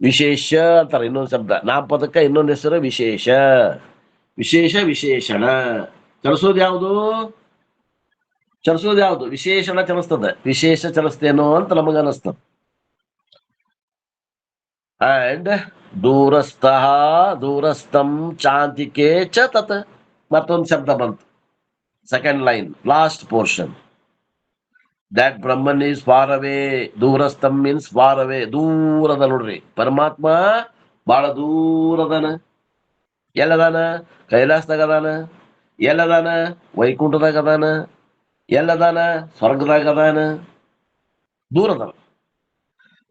ವಿಶೇಷ ಅಂತಾರ ಇನ್ನೊಂದು ಶಬ್ದ, ನಾಮಪದಕ್ಕ ಇನ್ನೊಂದು ಹೆಸರು ವಿಶೇಷ. ವಿಶೇಷ ವಿಶೇಷಣ. ಚಲಿಸೋದು ಯಾವುದು? ಚಲಿಸೋದು ಯಾವುದು? ವಿಶೇಷಣ ಚಲಿಸ್ತದ, ವಿಶೇಷ ಚಲಿಸ್ತೇನೋ ಅಂತ ನಮಗ ಅನಿಸ್ತದ. ಅಂಡ್ ದೂರಸ್ಥ ದೂರಸ್ಥಂ ಚಾಂತಿಕೆ ಚ ತತ್. ಮತ್ತೊಂದು ಶಬ್ದ ಬಂತು, second line, last portion. That Brahman is far away. ದೂರಸ್ಥಂ ಮೀನ್ಸ್ ಫಾರ್ ಅವೇ, ದೂರದ. ನೋಡ್ರಿ, ಪರಮಾತ್ಮ ಬಹಳ ದೂರದನ. ಎಲ್ಲದಾನ? ಕೈಲಾಸದಾಗ ಅದಾನ. ಎಲ್ಲದಾನ? ವೈಕುಂಠದಾಗ ಅದಾನ. ಎಲ್ಲದಾನ? ಸ್ವರ್ಗದಾಗ ಅದಾನ. ದೂರ ಅದಾನ.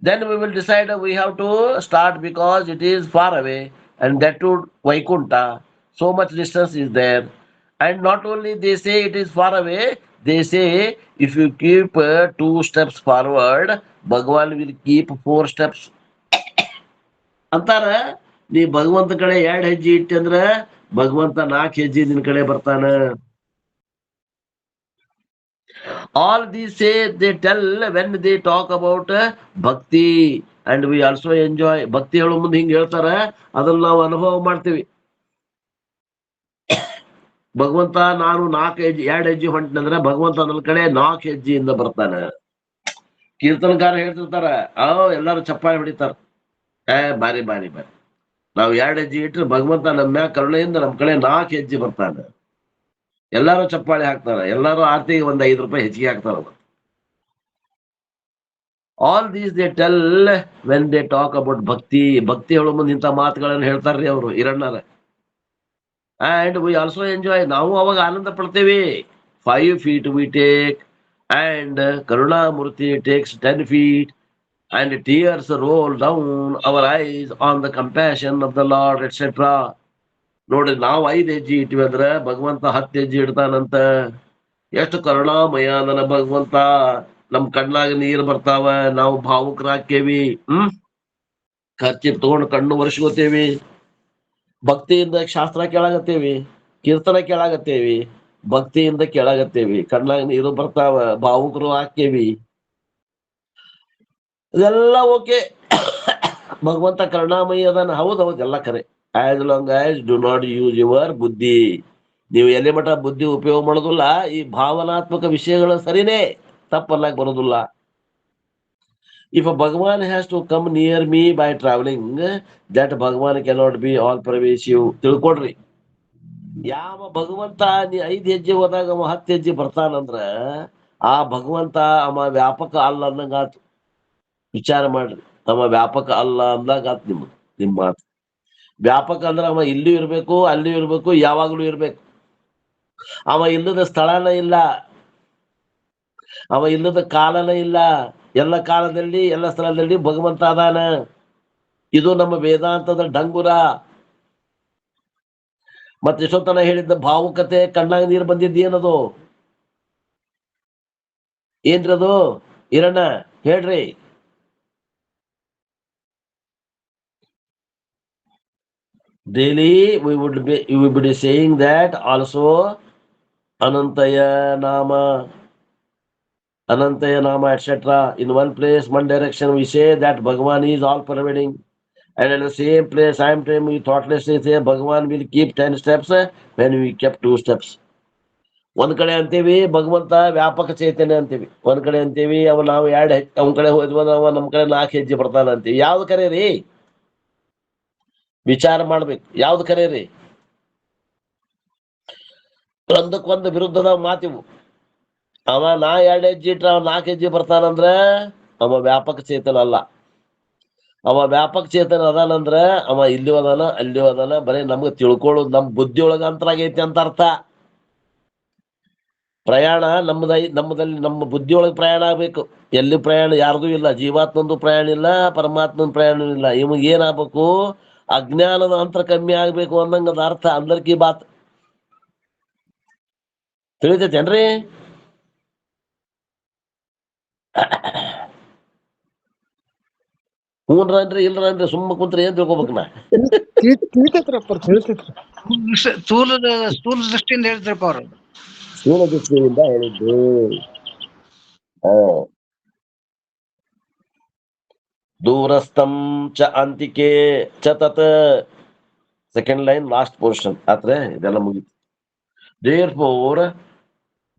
Then we will decide we have to start because it is far away and that to Vaikunta. So much distance is there. And not only they say it is far away, they say if you keep 2 steps forward, Bhagwan will keep 4 steps. ಅಂತಾರ. ನೀ ಭಗವಂತ ಕಡೆ 2 ಹೆಜ್ಜೆ ಇಟ್ಟಿ ಅಂದ್ರ ಭಗವಂತ 4 ಹೆಜ್ಜೆ ನಿನ್ ಕಡೆ ಬರ್ತಾನ. All these say they tell when they talk about bhakti and we also enjoy. ಭಕ್ತಿ ಹೇಳೋ ಮುಂದೆ ಹಿಂಗ್ ಹೇಳ್ತಾರ, ಅದನ್ನ ನಾವು ಅನುಭವ ಮಾಡ್ತೀವಿ. ಭಗವಂತ ನಾನು 2 ಹೆಜ್ಜೆ ಹೊಂಟಿನಂದ್ರೆ ಭಗವಂತ ನನ್ನ ಕಡೆ 4 ಹೆಜ್ಜೆಯಿಂದ ಬರ್ತಾನ. ಕೀರ್ತನಕಾರ ಹೇಳ್ತಿರ್ತಾರ, ಎಲ್ಲಾರು ಚಪ್ಪಾಳೆ ಹೊಡಿತಾರ. ಬಾರಿ ಬಾರಿ ಬಾರಿ, ನಾವು 2 ಹೆಜ್ಜೆ ಇಟ್ರೆ ಭಗವಂತ ನಮ್ಮ ಮ್ಯಾಗ ಕರುಣೆಯಿಂದ ನಮ್ಮ ಕಡೆ 4 ಹೆಜ್ಜೆ ಬರ್ತಾನ. ಎಲ್ಲಾರು ಚಪ್ಪಾಳೆ ಹಾಕ್ತಾರ, ಎಲ್ಲಾರು ಆರ್ತಿಗೆ ಒಂದ್ 5 ರೂಪಾಯಿ ಹೆಚ್ಚಿಗೆ ಹಾಕ್ತಾರ. All these they tell when they talk about bhakti. ಭಕ್ತಿ ಹೇಳೋ ಮುಂದೆ ಇಂಥ ಮಾತುಗಳನ್ನು ಹೇಳ್ತಾರ್ರಿ ಅವರು ಹಿರಣ್ಣರ. And we also enjoy. ನಾವು ಅವಾಗ ಆನಂದ ಪಡ್ತೇವೆ. 5 feet we take and Karunamurti takes 10 feet and tears roll down our eyes on the compassion of the Lord, etc. ನೋಡ್ರಿ, ನಾವು 5 ಹೆಜ್ಜೆ ಇಟ್ವಿ ಅಂದ್ರ ಭಗವಂತ 10 ಹೆಜ್ಜೆ ಇಡ್ತಾನಂತ. ಎಷ್ಟು ಕರುಣಾಮಯ ನನ್ನ ಭಗವಂತ. ನಮ್ ಕಣ್ಣಾಗ ನೀರ್ ಬರ್ತಾವ, ನಾವು ಭಾವುಕರಾಕ್ಕೇವಿ. ಖರ್ಚಿ ತಗೊಂಡು ಕಣ್ಣು ಒರೆಸ್ಕೋತೇವಿ. ಭಕ್ತಿಯಿಂದ ಶಾಸ್ತ್ರ ಕೇಳಾಗತ್ತೇವಿ, ಕೀರ್ತನ ಕೇಳಾಗತ್ತೇವಿ, ಭಕ್ತಿಯಿಂದ ಕೇಳಾಗತ್ತೇವಿ. ಕಣ್ಣಾಗ ನೀರು ಬರ್ತಾವ, ಭಾವುಕರು ಹಾಕೇವಿ. ಇದೆಲ್ಲ ಓಕೆ. ಭಗವಂತ ಕರುಣಾಮಯಿ ಅದಾನ. ಹೌದೌದು, ಎಲ್ಲ ಕರೆ. As long as do not use your ಬುದ್ಧಿ. ನೀವು ಎಲ್ಲಿ ಮಠ ಬುದ್ಧಿ ಉಪಯೋಗ ಮಾಡೋದಿಲ್ಲ, ಈ ಭಾವನಾತ್ಮಕ ವಿಷಯಗಳು ಸರಿನೇ, ತಪ್ಪಲ್ಲಾಕ ಬರೋದಿಲ್ಲ. If a Bhagavan has to come near me by traveling, that Bhagavan cannot be all pervasive. ತಿಳ್ಕೊಡ್ರಿ, ಯಾವ ಭಗವಂತ ನೀ 5 ಹೆಜ್ಜೆ ಹೋದಾಗ ಅವ 10 ಹೆಜ್ಜೆ ಬರ್ತಾನಂದ್ರ ಆ ಭಗವಂತ ಅವ ವ್ಯಾಪಕ ಅಲ್ಲ ಅನ್ನಂಗಾತು. ವಿಚಾರ ಮಾಡ್ರಿ, ಅವ ವ್ಯಾಪಕ ಅಲ್ಲ ಅಂದಾಗಾತ್ ನಿಮ್ಮ ಮಾತು. ವ್ಯಾಪಕ ಅಂದ್ರೆ ಅವ ಇಲ್ಲೂ ಇರ್ಬೇಕು, ಅಲ್ಲಿಯೂ ಇರ್ಬೇಕು, ಯಾವಾಗ್ಲೂ ಇರ್ಬೇಕು. ಅವ ಇಲ್ಲದ ಸ್ಥಳನ ಇಲ್ಲ, ಅವ ಇಲ್ಲದ ಕಾಲನ ಇಲ್ಲ. ಎಲ್ಲ ಕಾಲದಲ್ಲಿ ಎಲ್ಲ ಸ್ಥಳದಲ್ಲಿ ಭಗವಂತ ಅದಾನ. ಇದು ನಮ್ಮ ವೇದಾಂತದ ಡಂಗುರ. ಮತ್ತೆ ಎಷ್ಟೊತ್ತನ ಹೇಳಿದ್ದ ಭಾವುಕತೆ, ಕಣ್ಣಾಗ ನೀರು ಬಂದಿದ್ದೇನದು? ಏನ್ರದು ಹಿರಣ್ಣ ಹೇಳ್ರಿ. Daily we would be saying that also. Anantaya Nama, etc. In one place, one direction, we say that Bhagavan is all pervading, and at the same place, same time, we thoughtlessly say Bhagavan will keep 10 steps when we kept 2 steps. ಒಂದ್ ಕಡೆ ಅಂತೀವಿ ಭಗವಂತ ವ್ಯಾಪಕ ಚೈತನ್ಯ ಅಂತೀವಿ, ಒಂದ್ ಕಡೆ ಅಂತೀವಿ ಅವ ನಾವು 2 ಹೆಜ್ಜೆ ಅವನ ಕಡೆ ಹೋದ್ವ, ಅವ ನಮ್ ಕಡೆ 4 ಹೆಜ್ಜೆ ಬರ್ತಾನ ಅಂತೀವಿ. ಯಾವ್ದು ಕರೆ ರೀ? ವಿಚಾರ ಮಾಡ್ಬೇಕು, ಯಾವ್ದು ಕರೆ ರೀ? ಒಂದಕ್ಕೊಂದು ವಿರುದ್ಧದ ಮಾತಿವು. ಅವ 2 ಹೆಜ್ಜೆ ಇಟ್ರ ಅವ 4 ಹೆಜ್ಜೆ ಬರ್ತಾನಂದ್ರ ಅವ ವ್ಯಾಪಕ ಚೇತನ ಅಲ್ಲ. ಅವ ವ್ಯಾಪಕ ಚೇತನ ಅದಾನಂದ್ರ ಅವ ಇಲ್ಲಿಯೂ ಅದಾನ, ಅಲ್ಲಿಯೂ ಅದಾನ. ಬರೀ ನಮ್ಗೆ ತಿಳ್ಕೊಳ್ಳೋದು ನಮ್ ಬುದ್ಧಿ ಒಳಗ ಅಂತರಾಗೈತಿ ಅಂತ ಅರ್ಥ. ಪ್ರಯಾಣ ನಮ್ಮದಲ್ಲಿ ನಮ್ಮ ಬುದ್ಧಿ ಒಳಗೆ ಪ್ರಯಾಣ ಆಗ್ಬೇಕು. ಎಲ್ಲಿ ಪ್ರಯಾಣ ಯಾರ್ದು ಇಲ್ಲ. ಜೀವಾತ್ಮಂದು ಪ್ರಯಾಣ ಇಲ್ಲ, ಪರಮಾತ್ಮನ ಪ್ರಯಾಣ ಇಲ್ಲ. ಇವಾಗ ಏನಾಗ್ಬೇಕು? ಅಜ್ಞಾನದ ಅಂತರ ಕಮ್ಮಿ ಆಗ್ಬೇಕು ಅನ್ನಂಗದ ಅರ್ಥ. ಅಂದರ್ಕಿ ಬಾತ್ ತಿಳಿತೈತೇನ್ರಿ? ಹೂನ್ರನ್ರಿ ಇಲ್ರನ್ರಿ ಸುಮ್ಮ ಕುಂತ್ರಿ ಏನ್ ತಿಳ್ಕೊಬೇಕು? ನಾ ಸ್ಥೂಲ ದೃಷ್ಟಿಯಿಂದ ಹೇಳ್ತಾರಪ್ಪ ಅವ್ರು. ಸ್ಥೂಲ ದೃಷ್ಟಿಯಿಂದ ಹೇಳಿದ್ದು. ದೂರಸ್ಥಂ ಚ ಅಂತಿಕೆ ಚ ತತ್. ಸೆಕೆಂಡ್ ಲೈನ್ ಲಾಸ್ಟ್ ಪೋರ್ಷನ್ ಆದ್ರೆ ಇದೆಲ್ಲ ಮುಗಿತು. Therefore,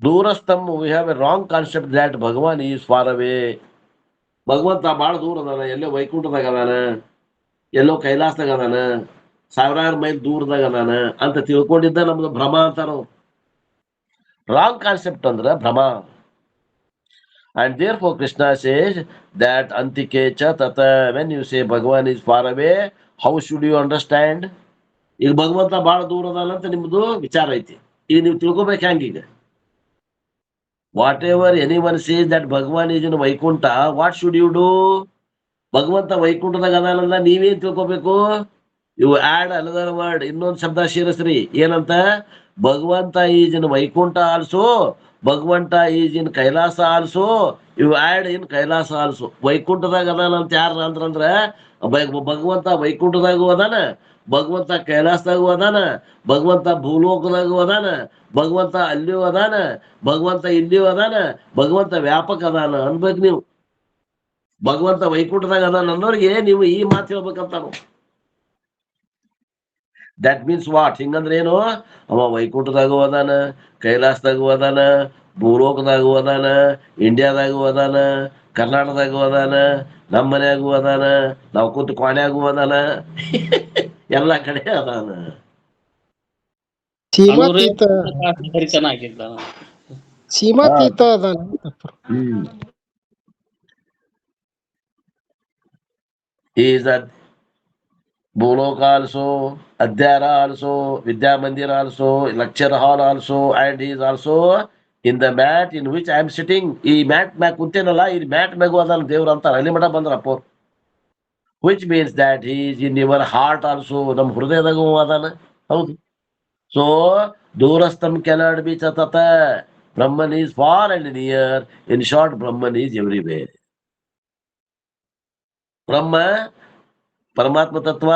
ದೂರಸ್ಥಂ we have a wrong concept that Bhagavan is far away. ಭಗವಂತ ಬಾಳ ದೂರ ಅದಾನ, ಎಲ್ಲೋ ವೈಕುಂಠದಾಗ ಅದಾನ, ಎಲ್ಲೋ ಕೈಲಾಸದಾಗ ಅದಾನ, 1000 ಮೈಲ್ ದೂರದಾಗ ಅದಾನ ಅಂತ ತಿಳ್ಕೊಂಡಿದ್ದ ನಮ್ದು ಭ್ರಮ ಅಂತಾರ. ರಾಂಗ್ ಕಾನ್ಸೆಪ್ಟ್ ಅಂದ್ರ ಭ್ರಮ. And therefore Krishna says that antike cha tata. When you say Bhagavan is far away, how should you understand? ಈಗ ಭಗವಂತ ಬಹಳ ದೂರ ಅದಾನ ಅಂತ ನಿಮ್ದು ವಿಚಾರ ಐತಿ. ಈಗ ನೀವು ತಿಳ್ಕೊಬೇಕು ಹೆಂಗೀಗ, whatever anyone says that Bhagwan is in Vaikuntha, what should you do? ಭಗವಂತ ವೈಕುಂಠದಾಗ ಅದಾನಂದ ನೀವೇನ್ ತಿಳ್ಕೊಬೇಕು? ಇವು ಆಡ್ ಅನದರ್ ವರ್ಡ್, ಇನ್ನೊಂದು ಶಬ್ದ ಸೇರಿಸ್ರಿ. ಏನಂತ? ಭಗವಂತ ಈಸ್ ಇನ್ ವೈಕುಂಠ ಆಲ್ಸೋ, ಭಗವಂತ ಈಸ್ ಇನ್ ಕೈಲಾಸ ಆಲ್ಸೋ, ಇವು ಆಡ್ ಇನ್ ಕೈಲಾಸ ಆಲ್ಸೋ. ವೈಕುಂಠದಾಗ ಅದಾನ ಅಂತ ಯಾರ ಅಂದ್ರ ಭಗವಂತ ವೈಕುಂಠದಾಗೂ ಅದಾನ, ಭಗವಂತ ಕೈಲಾಸದಾಗೂ ಅದಾನ, ಭಗವಂತ ಭೂಲೋಕದಾಗೂ ಅದಾನ, ಭಗವಂತ ಅಲ್ಲಿಯೂ ಅದಾನ, ಭಗವಂತ ಇಲ್ಲಿಯೂ ಅದಾನ, ಭಗವಂತ ವ್ಯಾಪಕ ಅದಾನ ಅನ್ಬೇಕು ನೀವು. ಭಗವಂತ ವೈಕುಂಠದಾಗ ಅದಾನ ಅನ್ನೋರಿಗೆ ನೀವು ಈ ಮಾತು ಹೇಳ್ಬೇಕಂತ. That means what? ಹಿಂಗಂದ್ರೆ ಏನು? ಅವ ವೈಕುಂಠದಾಗೂ ಅದಾನ, ಕೈಲಾಸದಾಗೂ ಅದಾನ, ಭೂಲೋಕದಾಗೂ ಅದಾನ, ಇಂಡಿಯಾದಾಗೂ ಅದಾನ, ಕರ್ನಾಟಕದಾಗೂ ಅದಾನ, ನಮ್ಮ ಮನ್ಯಾಗೂ ಅದಾನ, ನಾವು ಕೂತು ಕ್ವಾಣ್ಯಾಗೂ ಅದಾನ, ಎಲ್ಲಾ ಕಡೆ ಅದಾನ. ಸೀಮಾತೀತ ಹರಿತನಾಗಿದ್ದ. ಸೀಮಾತೀತ ಅದಾನ. Is at Boloka also, Adhyara also, Vidya Mandir also, lecture hall also, and he is also in the mat in which I am sitting. ಈ ಮ್ಯಾಟ್ ಮ್ಯಾಗ ಕುಂತೇನಲ್ಲ, ಈ ಮ್ಯಾಟ್ ಮ್ಯಾಗೂ ಅದಾನ ದೇವ್ರ ಅಂತ ಅಲ್ಲಿ ಮಠ ಬಂದ್ರಪ್ಪ. Which means that he is in your heart also, ನಮ್ಮ ಹೃದಯದಾಗೂ ಅದಾನ. ಹೌದು. ಸೊ ದೂರಸ್ಥಂ ಕೆನಾಟ್ ಬಿ ಸತತ. Brahman is far and near. In short, Brahman is everywhere. Brahma ಪರಮಾತ್ಮ ತತ್ವ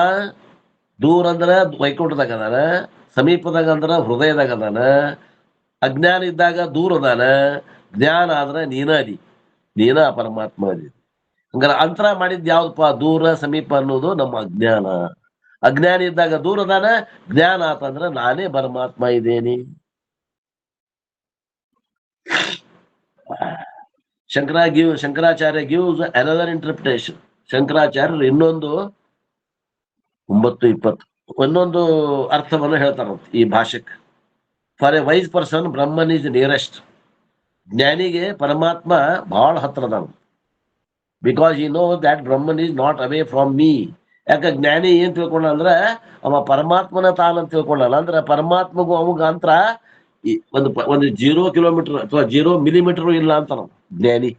ದೂರ ಅಂದ್ರ ವೈಕುಂಠದಾಗ ಅದಾನ, ಸಮೀಪದಾಗ ಅಂದ್ರ ಹೃದಯದಾಗ ಅದಾನ, ಅಜ್ಞಾನ ಇದ್ದಾಗ ದೂರ ಅದಾನ, ಜ್ಞಾನ ಆದ್ರ ನೀನ ಅದಿ, ನೀನ ಪರಮಾತ್ಮ ಅದಿ. ಹಂಗಾರ ಅಂತರ ಮಾಡಿದ್ ಯಾವ್ದಪ್ಪ? ದೂರ ಸಮೀಪ ಅನ್ನೋದು ನಮ್ಮ ಅಜ್ಞಾನ. ಅಜ್ಞಾನ ಇದ್ದಾಗ ದೂರ ಅದಾನ, ಜ್ಞಾನ ಆತಂದ್ರ ನಾನೇ ಪರಮಾತ್ಮ ಇದ್ದೇನೆ. Shankaracharya gives another interpretation. ಶಂಕರಾಚಾರ್ಯರು ಇನ್ನೊಂದು 9:20 ಒಂದೊಂದು ಅರ್ಥವನ್ನು ಹೇಳ್ತಾರಂತ ಈ ಭಾಷೆಕ್. For a wise person Brahman is nearest. ಜ್ಞಾನಿಗೆ ಪರಮಾತ್ಮ ಬಹಳ ಹತ್ರದಾನ. Because you know that Brahman is not away from me. ಯಾಕೆ ಜ್ಞಾನಿ ಏನ್ ತಿಳ್ಕೊಂಡ ಅಂದ್ರ ಅವ ಪರಮಾತ್ಮನ ತಾನಂತ ತಿಳ್ಕೊಂಡಲ್ಲ. ಅಂದ್ರ ಪರಮಾತ್ಮಗೂ ಅವಾಗ ಅಂತರ ಒಂದು 0 ಕಿಲೋಮೀಟರ್ ಅಥವಾ 0 ಮಿಲಿಮೀಟರ್ ಇಲ್ಲ ಅಂತ ನಾವು ಜ್ಞಾನಿ.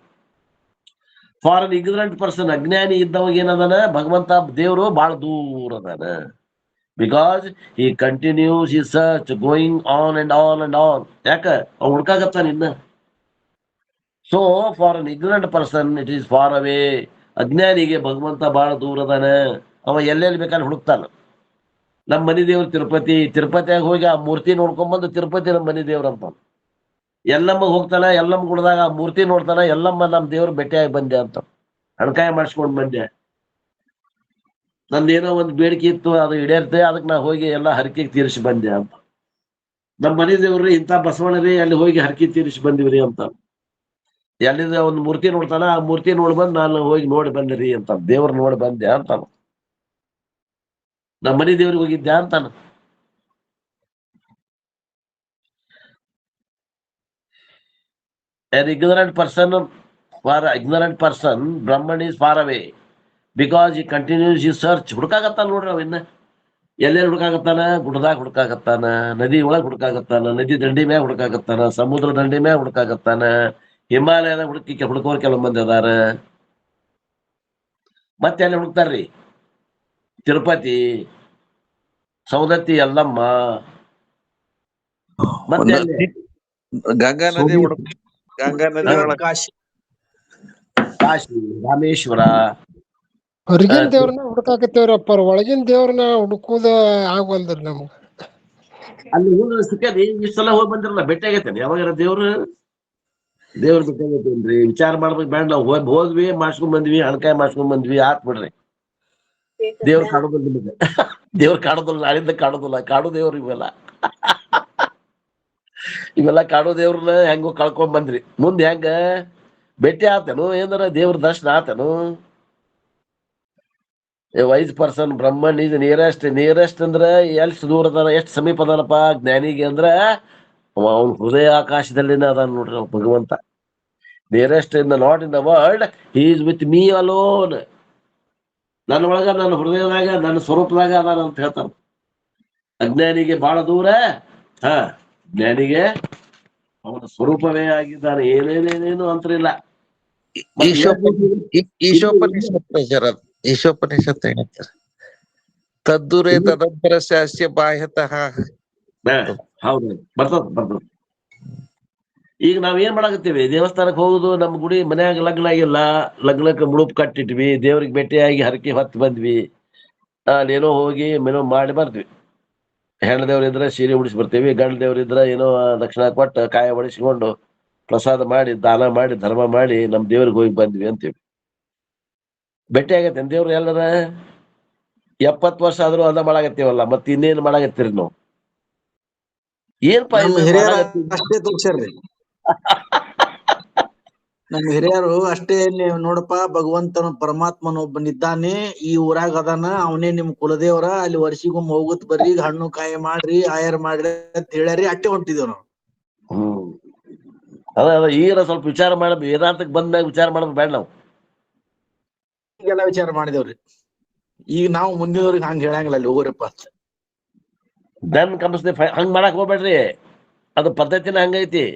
ಫಾರ್ ಅನ್ ಇಗ್ನರೆಂಟ್ ಪರ್ಸನ್, ಅಜ್ಞಾನಿ ಇದ್ದವಾಗ ಏನದಾನ? ಭಗವಂತ ದೇವರು ಬಹಳ ದೂರ ಅದಾನ. ಬಿಕಾಸ್ ಈ ಕಂಟಿನ್ಯೂಸ್ ಈ search going on and on and on. ಯಾಕ? ಅವ್ ಹುಡ್ಕಾಗತ್ತಾನ ಇನ್ನ. So for an ignorant person it is far away. ಅಜ್ಞಾನಿಗೆ ಭಗವಂತ ಬಹಳ ದೂರ ಅದಾನ. ಅವ ಎಲ್ಲೆಲ್ಲಿ ಬೇಕಾದ್ರೆ ಹುಡುಕ್ತಾನ. ನಮ್ಮ ಮನಿ ದೇವ್ರು ತಿರುಪತಿ. ತಿರುಪತಿಯಾಗ ಹೋಗಿ ಆ ಮೂರ್ತಿ ನೋಡ್ಕೊಂಡ್ಬಂದು ತಿರುಪತಿ ನಮ್ಮ ಮನಿ ದೇವ್ರ ಅಂತ. ಎಲ್ಲಮ್ಮ ಹೋಗ್ತಾನ, ಎಲ್ಲಮ್ಮ ಗುಡ್ದಾಗ ಆ ಮೂರ್ತಿ ನೋಡ್ತಾನ, ಎಲ್ಲಮ್ಮ ನಮ್ ದೇವ್ರ ಭೇಟಿಯಾಗಿ ಬಂದೆ ಅಂತ. ಹಣಕಾಯ ಮಾಡಿಸ್ಕೊಂಡ್ ಬಂದೆ, ನಂದೇನೋ ಒಂದು ಬೇಡಿಕೆ ಇತ್ತು ಅದು ಈಡೇರ್ತೆ, ಅದಕ್ಕೆ ನಾ ಹೋಗಿ ಎಲ್ಲ ಹರಕೆಗೆ ತೀರಿಸಿ ಬಂದೆ ಅಂತ. ನಮ್ಮ ಮನೆ ದೇವ್ರಿ ಇಂಥ ಬಸವಣ್ಣರಿ, ಅಲ್ಲಿ ಹೋಗಿ ಹರಕೆ ತೀರಿಸಿ ಬಂದಿವ್ರಿ ಅಂತ. ಎಲ್ಲಿಂದ ಒಂದು ಮೂರ್ತಿ ನೋಡ್ತಾನ, ಆ ಮೂರ್ತಿ ನೋಡಿ ಬಂದು ನಾನು ಹೋಗಿ ನೋಡಿ ಬಂದಿರಿ ಅಂತ. ದೇವ್ರ ನೋಡಿ ಬಂದೆ ಅಂತಾನ. ನಮ್ಮ ಮನೆ ದೇವ್ರಿಗೆ ಹೋಗಿದ್ದೆ ಅಂತಾನ. An ignorant person, for an ignorant person, Brahman is far away because he continues his search. ಹುಡುಕಾಗತ್ತಾನ ನೋಡ್ರಿ ಅವ ಇನ್ನ. ಎಲ್ಲೆಲ್ಲಿ ಹುಡುಕಾಗತ್ತಾನ? ಗುಡ್ಡದಾಗ ಹುಡುಕಾಗತ್ತಾನ, ನದಿ ಒಳಗ್ ಹುಡುಕಾಗತ್ತಾನ, ನದಿ ದಂಡಿ ಮ್ಯಾಗ ಹುಡುಕಾಗತ್ತಾನ, ಸಮುದ್ರ ದಂಡಿ ಮ್ಯಾಗ ಹುಡುಕಾಗತ್ತಾನ, ಹಿಮಾಲಯದಾಗ ಹುಡುಕೋರ್ ಕೆಲವು ಮಂದಿ ಅದಾರ. ಮತ್ತೆ ಅಲ್ಲಿ ಹುಡುಕ್ತಾರ್ರಿ ತಿರುಪತಿ, ಸೌದತ್ತಿ, ಎಲ್ಲಮ್ಮ, ಮತ್ತೆ ಗಂಗಾ ನದಿ ಗಂಗಾ ನದಿ ಒಳಗ ಕಾಶಿ, ರಾಮೇಶ್ವರ. ಹೊರಗಿನ ದೇವ್ರನ್ನ ಹುಡುಕಾಕತ್ತೇವ್ರಪ್ಪ, ಒಳಗಿನ ದೇವ್ರನ್ನ ಹುಡುಕುದ ಆಗವಲ್ದ್ರಿ ನಮ್ಗ. ಅಲ್ಲಿ ಹೋದ್ರೆ ಸಿಕ್ಕದಿ. ಇಷ್ಟ ಸಲ ಹೋಗಿ ಬಂದಿರಲ್ಲ, ಭೇಟಿ ಆಗೈತೇನೆ ಯಾವಾಗ ದೇವ್ರು? ದೇವ್ರ ಭೇಟಿ ಆಗೈತೇನ್ರಿ? ವಿಚಾರ ಮಾಡ್ಬೇಕು ಬೇಡ. ನಾವು ಹೋದ್ವಿ, ಮಾಡ್ಸ್ಕೊಂಡ್ ಬಂದ್ವಿ, ಹಣಕಾಯಿ ಮಾಡ್ಸ್ಕೊಂಡ್ ಬಂದ್ವಿ, ಆತ್ ಬಿಡ್ರಿ. ದೇವ್ರ ಕಾಣೋದಿಲ್ಲ ನಿಮಗೆ. ದೇವ್ರ ಕಾಣೋದಿಲ್ಲ, ನಾಳಿಂದ ಕಾಣೋದಿಲ್ಲ. ಕಾಣೋ ದೇವ್ರು ಇವೆಲ್ಲ. ಇವೆಲ್ಲ ಕಾಣೋ ದೇವ್ರನ್ನ ಹೆಂಗೋ ಕಳ್ಕೊಂಡ್ ಬಂದ್ರಿ. ಮುಂದೆ ಹೆಂಗ ಭೇಟಿ ಆತೇನು? ಏನಾರ ದೇವ್ರ ದರ್ಶನ ಆತೇನು? A wise person Brahman is nearest. Nearest ಅಂದ್ರೆ ಎಷ್ಟ್ ದೂರ ಅದಾನ, ಎಷ್ಟ್ ಸಮೀಪ ಅದಾನಪ್ಪ ಜ್ಞಾನಿಗೆ ಅಂದ್ರೆ ಅವನ್ ಹೃದಯ ಆಕಾಶದಲ್ಲಿನ ಅದಾನ ನೋಡ್ರಿ ಅವ್ ಭಗವಂತ. Nearest in the not in the world, he is with me alone. ನನ್ನ ಒಳಗ, ನನ್ನ ಹೃದಯದಾಗ, ನನ್ನ ಸ್ವರೂಪದಾಗ ಅದಾನ ಅಂತ ಹೇಳ್ತಾನ. ಅಜ್ಞಾನಿಗೆ ಬಹಳ ದೂರ. ಹಾ, ಜ್ಞಾನಿಗೆ ಅವನ ಸ್ವರೂಪವೇ ಆಗಿದ್ದಾನೆ. ಏನೇನೇನೇನು ಅಂತರಿಲ್ಲ. ಈಶೋಪನಿಷತ್ ಜರ ಈಶೋಪನಿಷತ್ ಏನಂತಾರೆ? ತದ್ದುರೇ ತದಂತರ ಶಾಸ್ಯ ಬಾಹ್ಯತಃ. ಹೌದು, ಬರ್ತದ. ಈಗ ನಾವ್ ಏನ್ ಮಾಡಾಕತ್ತೀವಿ? ದೇವಸ್ಥಾನಕ್ ಹೋಗುದು, ನಮ್ ಗುಡಿ ಮನ್ಯಾಗ ಲಗ್ನ ಆಗಿಲ್ಲ, ಲಗ್ನಕ್ಕೆ ಮುಡುಪ್ ಕಟ್ಟಿಟ್ವಿ, ದೇವ್ರಿಗೆ ಭೇಟಿಯಾಗಿ ಹರಕೆ ಹೊತ್ತು ಬಂದ್ವಿ, ಅಲ್ಲೇನೋ ಹೋಗಿ ಏನೋ ಮಾಡಿ ಬರ್ತೀವಿ. ಹೆಣ್ಣು ದೇವ್ರಿದ್ರ ಸೀರೆ ಉಡಿಸಿ ಬರ್ತೀವಿ, ಗಂಡ ದೇವ್ರಿದ್ರ ಏನೋ ದಕ್ಷಿಣ ಕೊಟ್ಟು ಕಾಯ ಒಡಿಸ್ಕೊಂಡು ಪ್ರಸಾದ ಮಾಡಿ ದಾನ ಮಾಡಿ ಧರ್ಮ ಮಾಡಿ ನಮ್ ದೇವ್ರಿಗೆ ಹೋಗಿ ಬಂದ್ವಿ ಅಂತೀವಿ. ಭೇಟಿ ಆಗತ್ತೆ ದೇವ್ರು ಎಲ್ಲರ 70 ವರ್ಷ ಆದ್ರೂ ಅದ ಮಾಡಾಕತ್ತೀವಲ್ಲ, ಮತ್ತೆ ಇನ್ನೇನ್ ಮಾಡಾಕತ್ತೀರಿ ನಾವು? ಏನ್ಪಾ ನಮ್ಮ ಇದು ಹಿರಿಯರ ಮಾಡಾಕತ್ತೀವಿ? ಅಷ್ಟೇ ತೋರ್ಸ್ಯಾರ್ರಿ. ನಮ್ಮ ಹಿರಿಯರು ಅಷ್ಟೇ, ನೀವು ನೋಡಪ್ಪ, ಭಗವಂತನ ಪರಮಾತ್ಮನ ಒಬ್ಬನಿದ್ದಾನೆ, ಈ ಊರಾಗ ಅದಾನ, ಅವನೇ ನಿಮ್ ಕುಲದೇವ್ರ, ಅಲ್ಲಿ ವರ್ಷಿಗೊಮ್ಮೆ ಹೋಗುತ್ ಬರ್ರಿ, ಹಣ್ಣು ಕಾಯಿ ಮಾಡ್ರಿ, ಆಯರ್ ಮಾಡ್ರಿ ಅಂತ ಹೇಳ್ಯಾರಿ. ಅಟ್ಟೆ ಹೊಂಟಿದೇವ್ ನಾವು. ಅದ ಈಗ ಸ್ವಲ್ಪ ವಿಚಾರ ಮಾಡ, ವೇದಾಂತಕ್ಕೆ ಬಂದಾಗ ವಿಚಾರ ಮಾಡೋದು ಬೇಡ ನಾವು. ಈಗೆಲ್ಲ ವಿಚಾರ ಮಾಡಿದೇವ್ರಿ. ಈಗ ನಾವು ಮುಂದಿನವ್ರಿಗೆ ಹಂಗ ಹೇಳಂಗಿಲ್ಲ, ಅಲ್ಲಿ ಹೋಗ್ರಪ್ಪ ಅಂತ. ದನ್ ಕಮಿಸ್ದೆ ಹಂಗ್ ಮಾಡಕ್ ಹೋಗ್ಬೇಡ್ರಿ. ಅದು ಪದ್ಧತಿನ ಹಂಗೈತಿ.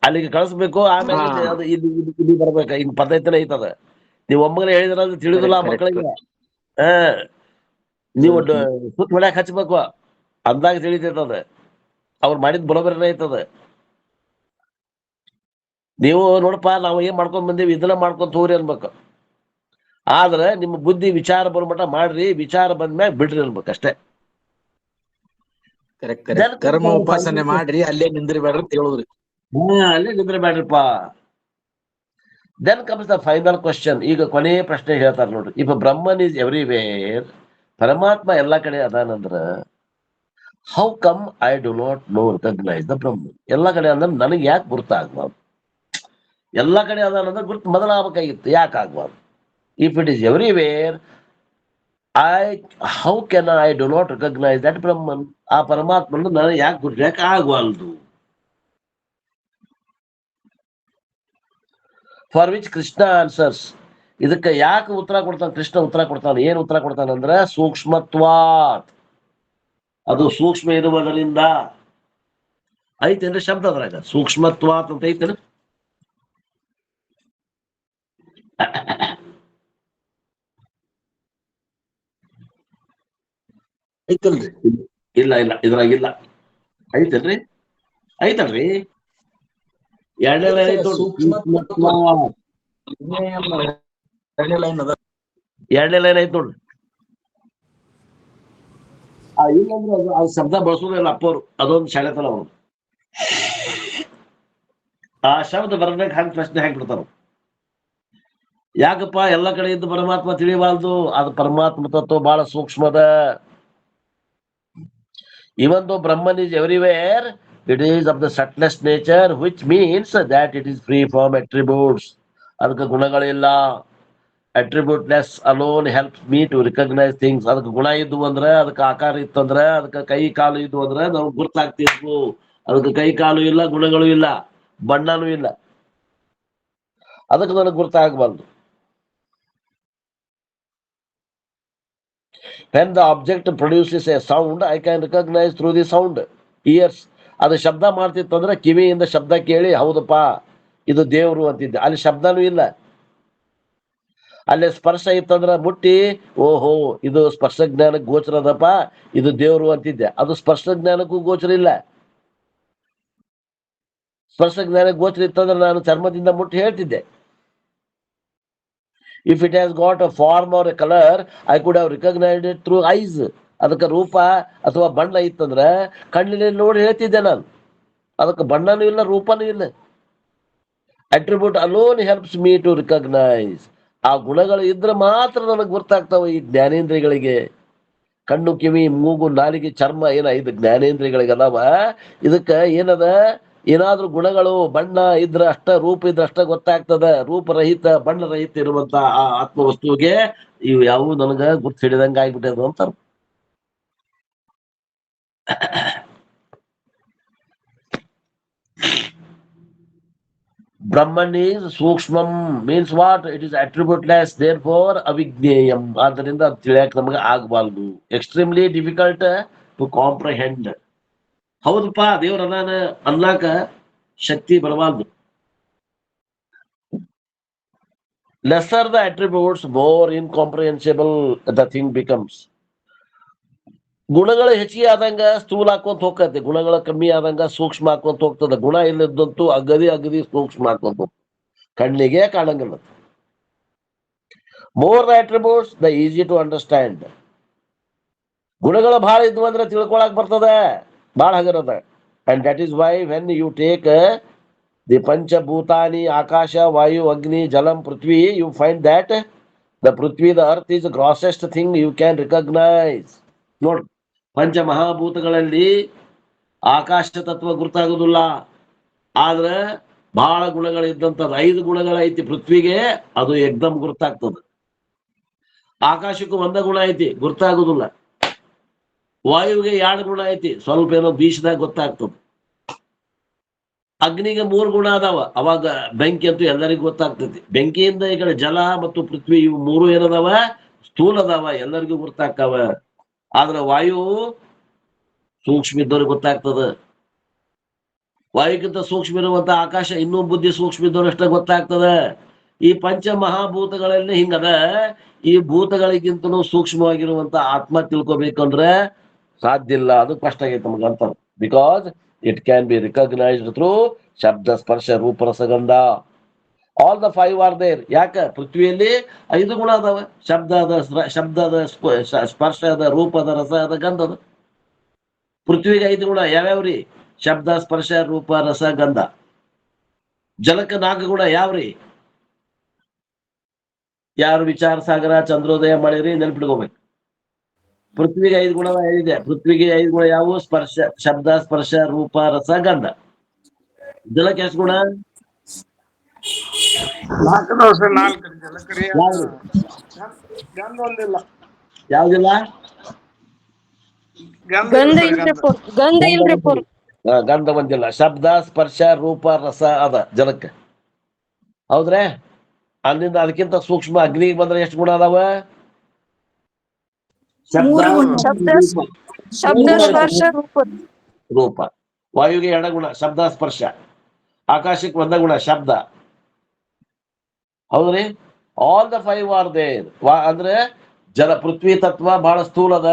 ಅಲ್ಲಿಗೆ ಕಳಿಸ್ಬೇಕು, ಆಮೇಲೆ ಅದು ಇಲ್ಲಿ ಬರ್ಬೇಕ. ಇನ್ ಪದ್ಧತಿನ ಐತದ. ನೀವ್ ಒಮ್ಮಗನೆ ಹೇಳಿದ್ರ ಅದು ತಿಳಿದಿಲ್ಲ ಮಕ್ಕಳಿಗೆ. ನೀವು ಸುತ್ತ ಹೊಡ್ಯಾಕ್ ಹಚ್ಬೇಕು, ಅಂದಾಗ ತಿಳಿತೈತದ. ಅವ್ರು ಮಾಡಿದ್ ಬರೋಬರಿನ ಐತದ. ನೀವು ನೋಡಪ್ಪ, ನಾವು ಏನ್ ಮಾಡ್ಕೊಂಡ್ ಬಂದೀವಿ, ಇದನ್ನ ಮಾಡ್ಕೊಂಡ್ ಹೋಗ್ರಿ ಅನ್ಬೇಕು. ಆದ್ರೆ ನಿಮ್ಮ ಬುದ್ಧಿ ವಿಚಾರ ಬರ್ಮಟ ಮಾಡ್ರಿ, ವಿಚಾರ ಬಂದ್ಮ್ಯಾಗ ಬಿಡ್ರಿ ಅನ್ಬೇಕು ಅಷ್ಟೇ. ಕರೆಕ್ಟ್. ಕರ್ಮ ಉಪಾಸನೆ ಮಾಡ್ರಿ, ಅಲ್ಲೇ ನಿಂದ್ರಬೇಡ್ರಿ ಅಂತ ಹೇಳುದ್ರಿ. ಅಲ್ಲೇ ನಿಂದ್ರೆ ಬೇಡ್ರಿಪ್ಪ. Then comes the final question. ಈಗ ಕೊನೆಯ ಪ್ರಶ್ನೆ ಹೇಳ್ತಾರೆ ನೋಡ್ರಿ. ಇಫ್ ಬ್ರಹ್ಮನ್ ಈಸ್ ಎವ್ರಿವೇರ್, ಪರಮಾತ್ಮ ಎಲ್ಲಾ ಕಡೆ ಅದಾನಂದ್ರ, how come I do not know recognise the Brahma? ಎಲ್ಲಾ ಕಡೆ ಅಂದ್ರೆ ನನಗೆ ಯಾಕೆ ಗುರ್ತಾಗ್ಬಾರ್ದು? ಎಲ್ಲಾ ಕಡೆ ಅದಾನಂದ್ರೆ ಗುರ್ತು ಮೊದಲಾಗಬೇಕಾಗಿತ್ತು, ಯಾಕೆ ಆಗ್ಬಾರ್ದು? If it is everywhere, how can I do not recognise that Brahman? ಆ ಪರಮಾತ್ಮನ ನನಗೆ ಯಾಕೆ ಗುರ್ತಿಯಾಕೆ ಆಗವಲ್ದು? For which Krishna answers. ಇದಕ್ಕೆ ಯಾಕೆ ಉತ್ತರ ಕೊಡ್ತಾನೆ ಕೃಷ್ಣ? ಉತ್ತರ ಕೊಡ್ತಾನೆ. ಏನ್ ಉತ್ತರ ಕೊಡ್ತಾನಂದ್ರ, ಸೂಕ್ಷ್ಮತ್ವಾತ್. ಅದು ಸೂಕ್ಷ್ಮ ಇರುವುದರಿಂದ. ಐತೇನ್ರಿ ಶಬ್ದ ಅದ್ರಾಗ? ಸೂಕ್ಷ್ಮತ್ವಾತ್ ಅಂತ ಐತೇನ? ಐತಲ್ರಿ? ಇಲ್ಲ, ಇದ್ರಾಗಿಲ್ಲ. ಐತೇನ್ರಿ? ಐತಲ್ರಿ? ಎರಡನೇ ಲೈನ್ ಐತ್ ನೋಡ್ರಿ. ಎರಡನೇ ಲೈನ್ ಐತ್ ನೋಡ್ರಿ. ಇಲ್ಲಂದ್ರೆ ಆ ಶಬ್ದ ಬಳಸೋದಿಲ್ಲ ಅಪ್ಪವ್ರು. ಅದೊಂದು ಶಾಲೆತನ ಅವರು. ಆ ಶಬ್ದ ಬರ್ಬೇಕು, ಹಂಗ ಪ್ರಶ್ನೆ ಹಾಕ್ಬಿಡ್ತಾರ. ಯಾಕಪ್ಪ ಎಲ್ಲ ಕಡೆ ಇದ್ದು ಪರಮಾತ್ಮ ತಿಳಿಬಾರ್ದು? ಅದು ಪರಮಾತ್ಮ ತತ್ವ ಬಹಳ ಸೂಕ್ಷ್ಮದ. Even though Brahman is everywhere, it is of the subtlest nature, which means that it is free from attributes. ಅದಕ್ಕೆ ಗುಣಗಳಿಲ್ಲ. Attributeless alone helps me to recognize things. ಅದಕ್ಕೆ ಗುಣ ಇದ್ವು ಅಂದ್ರೆ, ಅದಕ್ಕೆ ಆಕಾರ ಇತ್ತಂದ್ರೆ, ಅದಕ್ಕೆ ಕೈ ಕಾಲು ಇದ್ವು ಅಂದ್ರೆ ನಾವು ಗುರ್ತಾಗ್ತಿದ್ವು. ಅದಕ್ಕೆ ಕೈ ಕಾಲು ಇಲ್ಲ, ಗುಣಗಳು ಇಲ್ಲ, ಬಣ್ಣನೂ ಇಲ್ಲ, ಅದಕ್ಕೆ ನನಗೆ ಗುರ್ತಾಗಬಾರ್ದು. When the object produces a sound, I can recognize through the sound. Ears. ಅದು ಶಬ್ದ ಮಾಡ್ತಿತ್ತಂದ್ರೆ ಕಿವಿಯಿಂದ ಶಬ್ದ ಕೇಳಿ, ಹೌದಪ್ಪ ಇದು ದೇವ್ರು ಅಂತಿದ್ದೆ. ಅಲ್ಲಿ ಶಬ್ದನೂ ಇಲ್ಲ. ಅಲ್ಲಿ ಸ್ಪರ್ಶ ಇತ್ತಂದ್ರ ಮುಟ್ಟಿ, ಓಹೋ ಇದು ಸ್ಪರ್ಶ ಜ್ಞಾನಕ್ಕೆ ಗೋಚರ ಅದಪ್ಪ, ಇದು ದೇವ್ರು ಅಂತಿದ್ದೆ. ಅದು ಸ್ಪರ್ಶ ಜ್ಞಾನಕ್ಕೂ ಗೋಚರ ಇಲ್ಲ. ಸ್ಪರ್ಶ ಜ್ಞಾನಕ್ಕೆ ಗೋಚರ ಇತ್ತಂದ್ರೆ ನಾನು ಚರ್ಮದಿಂದ ಮುಟ್ಟಿ ಹೇಳ್ತಿದ್ದೆ. If it has got a form or a color, I could have recognized it through eyes. ಅದಕ್ಕೆ ರೂಪ ಅಥವಾ ಬಣ್ಣ ಇತ್ತಂದ್ರೆ ಕಣ್ಣಿನಲ್ಲಿ ನೋಡಿ ಹೇಳ್ತಿದ್ದೆ ನಾನು. ಅದಕ್ಕೆ ಬಣ್ಣನೂ ಇಲ್ಲ, ರೂಪನೂ ಇಲ್ಲ. Attribute alone helps me to recognise. ಆ ಗುಣಗಳು ಇದ್ರೆ ಮಾತ್ರ ನನಗೆ ಗೊತ್ತಾಗ್ತಾವ. ಈ ಜ್ಞಾನೇಂದ್ರಿಯಗಳಿಗೆ ಕಣ್ಣು, ಕಿವಿ, ಮೂಗು, ನಾಲಿಗೆ, ಚರ್ಮ ಏನ ಇದು ಜ್ಞಾನೇಂದ್ರಿಯಗಳಿಗೆ ಅದಾವ. ಇದಕ್ಕೆ ಏನದ, ಏನಾದ್ರೂ ಗುಣಗಳು ಬಣ್ಣ ಇದ್ರ ಅಷ್ಟ, ರೂಪ ಇದ್ರ ಅಷ್ಟ ಗೊತ್ತಾಗ್ತದ. ರೂಪರಹಿತ ಬಣ್ಣರಹಿತ ಇರುವಂತ ಆ ಆತ್ಮವಸ್ತುವಿಗೆ ಇವು ಯಾವ ನನಗ ಗುರ್ತು ಹಿಡಿದಂಗ ಆಗ್ಬಿಟ್ಟದು ಅಂತಾರ. Brahman is ಸೂಕ್ಷ್ಮಂ means what? It is attributeless, therefore ಅವಿಜ್ಞೇಯಂ. ಆದ್ದರಿಂದ ತಿಳಿಯಕ್ ನಮಗೆ ಆಗಬಾರ್ದು. Extremely difficult to comprehend. ಹೌದಪ್ಪ ದೇವ್ರ ಅದಾನ ಅನ್ಲಾಕ ಶಕ್ತಿ ಬರಬಾರ್ದು. lesser the attributes, more incomprehensible the thing becomes. ಗುಣಗಳು ಹೆಚ್ಚಿಗೆ ಆದಂಗ ಸ್ಥೂಲ ಹಾಕೊಂತ ಹೋಗ್ತದೆ, ಗುಣಗಳ ಕಮ್ಮಿ ಆದಂಗ ಸೂಕ್ಷ್ಮ ಹಾಕೊಂತ ಹೋಗ್ತದೆ. ಗುಣ ಇಲ್ಲದಂತೂ ಅಗದಿ ಸೂಕ್ಷ್ಮ ಹಾಕೊಂತ ಹೋಗ್ತದೆ, ಕಣ್ಣಿಗೆ ಕಾಣಂಗಿಲ್ಲ. More the attributes the easy to understand. ಗುಣಗಳು ಬಹಳ ಇದ್ವು ಅಂದ್ರೆ ತಿಳ್ಕೊಳಕ್ ಬರ್ತದ, ಬಹಳ ಹಗರದ. And that is why when you take the Panchabhutani, Akasha, Vayu, Agni, Jalam, Prithvi, you find that the Prithvi, the earth is the grossest thing you can recognize. ನೋಡಿ, ಪಂಚ ಮಹಾಭೂತಗಳಲ್ಲಿ ಆಕಾಶ ತತ್ವ ಗುರ್ತಾಗೋದಿಲ್ಲ, ಆದ್ರೆ ಬಹಳ ಗುಣಗಳಿದ್ದಂಥದ್ದು 5 ಗುಣಗಳೈತಿ ಪೃಥ್ವಿಗೆ, ಅದು ಏಕ್ದಮ್ ಗುರ್ತಾಗ್ತದೆ. ಆಕಾಶಕ್ಕೂ 1 ಗುಣ ಐತಿ, ಗುರ್ತಾಗೋದಿಲ್ಲ. ವಾಯುವಿಗೆ 2 ಗುಣ ಐತಿ, ಸ್ವಲ್ಪ ಏನೋ ಬೀಸದಾಗ ಗೊತ್ತಾಗ್ತದೆ. ಅಗ್ನಿಗೆ 3 ಗುಣ ಅದಾವ, ಅವಾಗ ಬೆಂಕಿ ಅಂತೂ ಎಲ್ಲರಿಗೂ ಗೊತ್ತಾಗ್ತೈತಿ. ಬೆಂಕಿಯಿಂದ ಈ ಕಡೆ ಜಲ ಮತ್ತು ಪೃಥ್ವಿ ಇವು 3 ಏನದಾವ, ಸ್ಥೂಲ ಅದಾವ, ಎಲ್ಲರಿಗೂ ಗೊತ್ತಾಗ್ತಾವ. ಆದ್ರೆ ವಾಯು ಸೂಕ್ಷ್ಮ ಇದ್ದವ್ರಿಗೆ ಗೊತ್ತಾಗ್ತದ. ವಾಯುಕ್ಕಿಂತ ಸೂಕ್ಷ್ಮ ಇರುವಂತ ಆಕಾಶ ಇನ್ನೂ ಬುದ್ಧಿ ಸೂಕ್ಷ್ಮ ಇದ್ದವ್ರಷ್ಟ ಗೊತ್ತಾಗ್ತದ. ಈ ಪಂಚ ಮಹಾಭೂತಗಳಲ್ಲಿ ಹಿಂಗದ. ಈ ಭೂತಗಳಿಗಿಂತನೂ ಸೂಕ್ಷ್ಮವಾಗಿರುವಂತ ಆತ್ಮ ತಿಳ್ಕೊಬೇಕಂದ್ರೆ ಸಾಧ್ಯ ಇಲ್ಲ, ಅದು ಕಷ್ಟ ಆಗೈತೆ ನಮಗಂತ. Because it can be recognized through Shabda, Sparsha, Rupa, Rasa, Gandha. All the 5 are there. ಯಾಕ ಪೃಥ್ವಿಯಲ್ಲಿ 5 ಗುಣ ಅದಾವ, ಶಬ್ದದ ಸ್ಪರ್ಶದ, ರೂಪದ, ರಸದ, ಗಂಧದ. ಪೃಥ್ವಿಗೆ 5 ಗುಣ ಯಾವ್ಯಾವ್ರಿ? ಶಬ್ದ, ಸ್ಪರ್ಶ, ರೂಪ, ರಸ, ಗಂಧ. ಜಲಕ್ಕೆ 4 ಗುಣ ಯಾವ್ರಿ? ಯಾರು ವಿಚಾರ ಸಾಗರ, ಚಂದ್ರೋದಯ ಮಾಡಿರಿ, ನೆನ್ಪಿಟ್ಕೋಬೇಕು. ಪೃಥ್ವಿಗೆ 5 ಗುಣ ಹೇಳಿದೆ. ಪೃಥ್ವಿಗೆ 5 ಗುಣ ಯಾವ? ಸ್ಪರ್ಶ, ಶಬ್ದ, ಸ್ಪರ್ಶ, ರೂಪ, ರಸ, ಗಂಧ. ಜಲಕ್ಕೆ ಎಷ್ಟು ಗುಣ? 4 ಯಾವ್ದಿಲ್ಲ? ಗಂಧ ಒಂದಿಲ್ಲ. ಶಬ್ದ, ಸ್ಪರ್ಶ, ರೂಪ, ರಸ ಅದ ಜಲಕ್ಕೆ, ಹೌದ್ರೆ? ಅಲ್ಲಿಂದ ಅದಕ್ಕಿಂತ ಸೂಕ್ಷ್ಮ ಅಗ್ನಿಗೆ ಬಂದ್ರೆ ಎಷ್ಟು ಗುಣ ಅದಾವ? ರೂಪ. ವಾಯುಗೆ 2 ಗುಣ, ಶಬ್ದ, ಸ್ಪರ್ಶ. ಆಕಾಶಕ್ಕೆ 1 ಗುಣ, ಶಬ್ದ. ಹೌದ್ರಿ? All the 5 are there. ಅಂದ್ರೆ ಜಲ ಪೃಥ್ವಿ ತತ್ವ ಬಹಳ ಸ್ಥೂಲದ,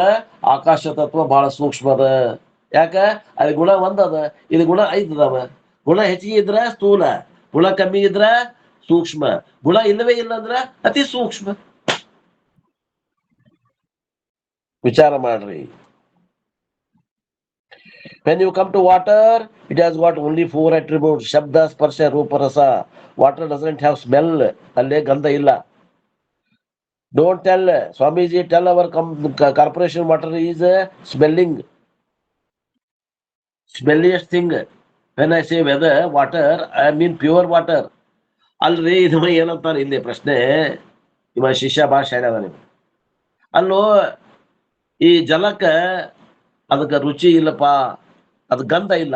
ಆಕಾಶ ತತ್ವ ಬಹಳ ಸೂಕ್ಷ್ಮದ. ಯಾಕ? ಅಲ್ಲಿ ಗುಣ 1 ಅದ, ಇದು ಗುಣ 5 ಅದಾವ. ಗುಣ ಹೆಚ್ಚಿಗೆ ಇದ್ರ ಸ್ಥೂಲ, ಗುಣ ಕಮ್ಮಿ ಇದ್ರ ಸೂಕ್ಷ್ಮ, ಗುಣ ಇಲ್ಲವೇ ಇಲ್ಲ ಅಂದ್ರ ಅತಿ ಸೂಕ್ಷ್ಮ. ವಿಚಾರ ಮಾಡ್ರಿ. When you come to water, it has got only 4 attributes: Shabda, Sparsha, Rupa, Rasa. Water doesn't have smell. Alle gandha illa. Don't tell, Swamiji, tell our corporation water is smelling. Smelliest thing. When I say weather, water, I mean pure water. Alri ಇದು ಏನಂತಾರೆ ಇಲ್ಲಿ ಪ್ರಶ್ನೆ, ಇವ ಶಿಷ್ಯ ಭಾಷೆ ಅದ ನೀವು. ಅಲ್ಲೋ ಈ ಜಲಕ್ಕ ಅದಕ್ಕೆ ರುಚಿ ಇಲ್ಲಪ್ಪ, ಅದು ಗಂಧ ಇಲ್ಲ.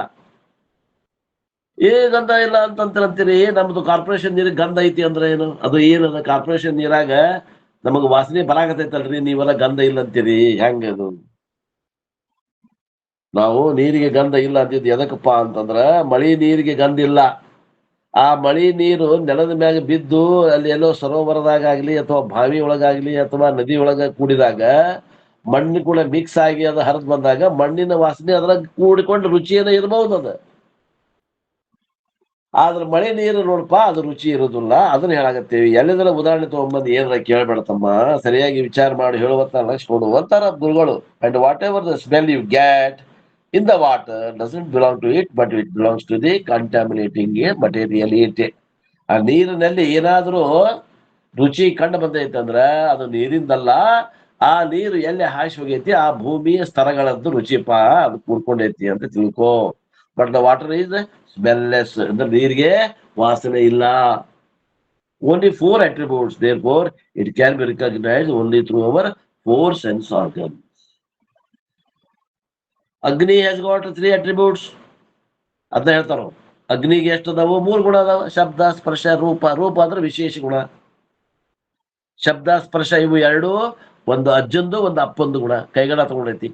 ಗಂಧ ಇಲ್ಲ ಅಂತಂತೀರಿ. ನಮ್ದು ಕಾರ್ಪೊರೇಷನ್ ನೀರಿಗೆ ಗಂಧ ಐತಿ ಅಂದ್ರೆ ಏನು? ಅದು ಏನದ? ಕಾರ್ಪೊರೇಷನ್ ನೀರಾಗ ನಮಗ ವಾಸನೆ ಬರಾಕತೈತಲ್ರಿ, ನೀವೆಲ್ಲ ಗಂಧ ಇಲ್ಲ ಅಂತೀರಿ, ಹೆಂಗದು? ನಾವು ನೀರಿಗೆ ಗಂಧ ಇಲ್ಲ ಅಂತಿದ್ವಿ ಎದಕ್ಕಪ್ಪ ಅಂತಂದ್ರ, ಮಳಿ ನೀರಿಗೆ ಗಂಧ ಇಲ್ಲ. ಆ ಮಳಿ ನೀರು ನೆಲದ ಮ್ಯಾಗ ಬಿದ್ದು ಅಲ್ಲಿ ಎಲ್ಲೋ ಸರೋವರದಾಗಲಿ ಅಥವಾ ಬಾವಿ ಒಳಗಾಗ್ಲಿ ಅಥವಾ ನದಿ ಒಳಗ ಕೂಡಿದಾಗ ಮಣ್ಣು ಕೂಡ ಮಿಕ್ಸ್ ಆಗಿ ಅದು ಹರಿದು ಬಂದಾಗ ಮಣ್ಣಿನ ವಾಸನೆ ಅದ್ರಾಗ ಕೂಡಿಕೊಂಡು ರುಚಿಯನ್ನ ಇರಬಹುದು ಅದು. ಆದ್ರೆ ಮಳೆ ನೀರು ನೋಡಪ್ಪ, ಅದು ರುಚಿ ಇರೋದಿಲ್ಲ. ಅದನ್ನ ಹೇಳಾಕತ್ತೀವಿ. ಎಲ್ಲಿದ್ರ ಉದಾಹರಣೆ ತಗೊಂಡ್ಬಂದು ಏನಾರ ಕೇಳ್ಬೇಡತಮ್ಮ, ಸರಿಯಾಗಿ ವಿಚಾರ ಮಾಡಿ ಹೇಳುವಂತ ಲಕ್ಷ ಕೊಡುವಂತಾರ ಗುರುಗಳು. And whatever the smell you got in the water doesn't belong to it, but it belongs to the contaminating materiality. ಆ ನೀರಿನಲ್ಲಿ ಏನಾದ್ರೂ ರುಚಿ ಕಂಡು ಬಂದೈತಂದ್ರ ಅದು ನೀರಿಂದಲ್ಲ, ಆ ನೀರು ಎಲ್ಲಿ ಹಾಸಿ ಹೋಗೈತಿ ಆ ಭೂಮಿಯ ಸ್ತರಗಳದ್ದು ರುಚಿಪ, ಅದು ಕೂಡ್ಕೊಂಡೈತಿ ಅಂತ ತಿಳ್ಕೊ. ಬಟ್ ದ ವಾಟರ್ ಈಸ್ ಸ್ಮೆಲ್ಲೆಸ್, ಅಂದ್ರೆ ನೀರಿಗೆ ವಾಸನೆ ಇಲ್ಲ. Only 4 attributes, therefore it can be recognized only through our 4 sense organs. Agni has got 3 attributes. ಅದನ್ನ ಹೇಳ್ತಾರ. ಅಗ್ನಿಗೆ ಎಷ್ಟು ಅದಾವು? 3 ಗುಣ ಅದಾವ: ಶಬ್ದ, ಸ್ಪರ್ಶ, ರೂಪ. ರೂಪ ಅಂದ್ರೆ ವಿಶೇಷ ಗುಣ. ಶಬ್ದ, ಸ್ಪರ್ಶ ಇವು 2, ಒಂದು ಅಜ್ಜಂದು ಒಂದು ಅಪ್ಪಂದು ಗುಣ, ಕೈಗಡ ತಗೊಂಡೈತಿ.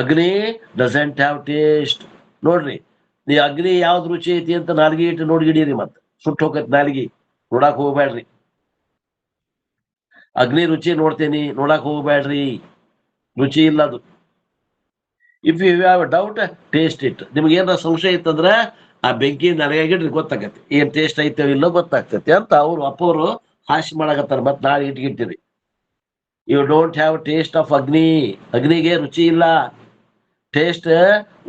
ಅಗ್ನಿ ಡಸಂಟ್ ಹ್ಯಾವ್ ಟೇಸ್ಟ್. ನೋಡ್ರಿ, ನೀ ಅಗ್ನಿ ಯಾವ್ದು ರುಚಿ ಐತಿ ಅಂತ ನಾಲ್ಗಿ ಇಟ್ಟು ನೋಡ್ಗಿಡೀರಿ, ಮತ್ತ ಸುಟ್ಟು ಹೋಗತ್ ನಾಲ್ಗಿ. ನೋಡಾಕ್ ಹೋಗ್ಬೇಡ್ರಿ. ಅಗ್ನಿ ರುಚಿ ನೋಡ್ತೇನಿ, ನೋಡಾಕ್ ಹೋಗ್ಬೇಡ್ರಿ, ರುಚಿ ಇಲ್ಲ ಅದು. If you have doubt, taste it. ನಿಮ್ಗೆ ಏನಾರ ಸಂಶಯ ಇತ್ತಂದ್ರ ಆ ಬೆಂಕಿ ನನಗಾಗಿಡ್ರಿ, ಗೊತ್ತಾಗತ್ತೆ ಏನ್ ಟೇಸ್ಟ್ ಐತೋ ಇಲ್ಲೋ ಗೊತ್ತಾಗ್ತೈತಿ ಅಂತ ಅವ್ರು ಅಪ್ಪವ್ರು ಹಾಸ್ಯ ಮಾಡಾಕತ್ತಾರ. ಮತ್ ನಾಳೆ ಇಟ್ಗಿಟ್ಟಿರಿ. You don't have taste of Agni. ಅಗ್ನಿಗೆ ರುಚಿ ಇಲ್ಲ. Taste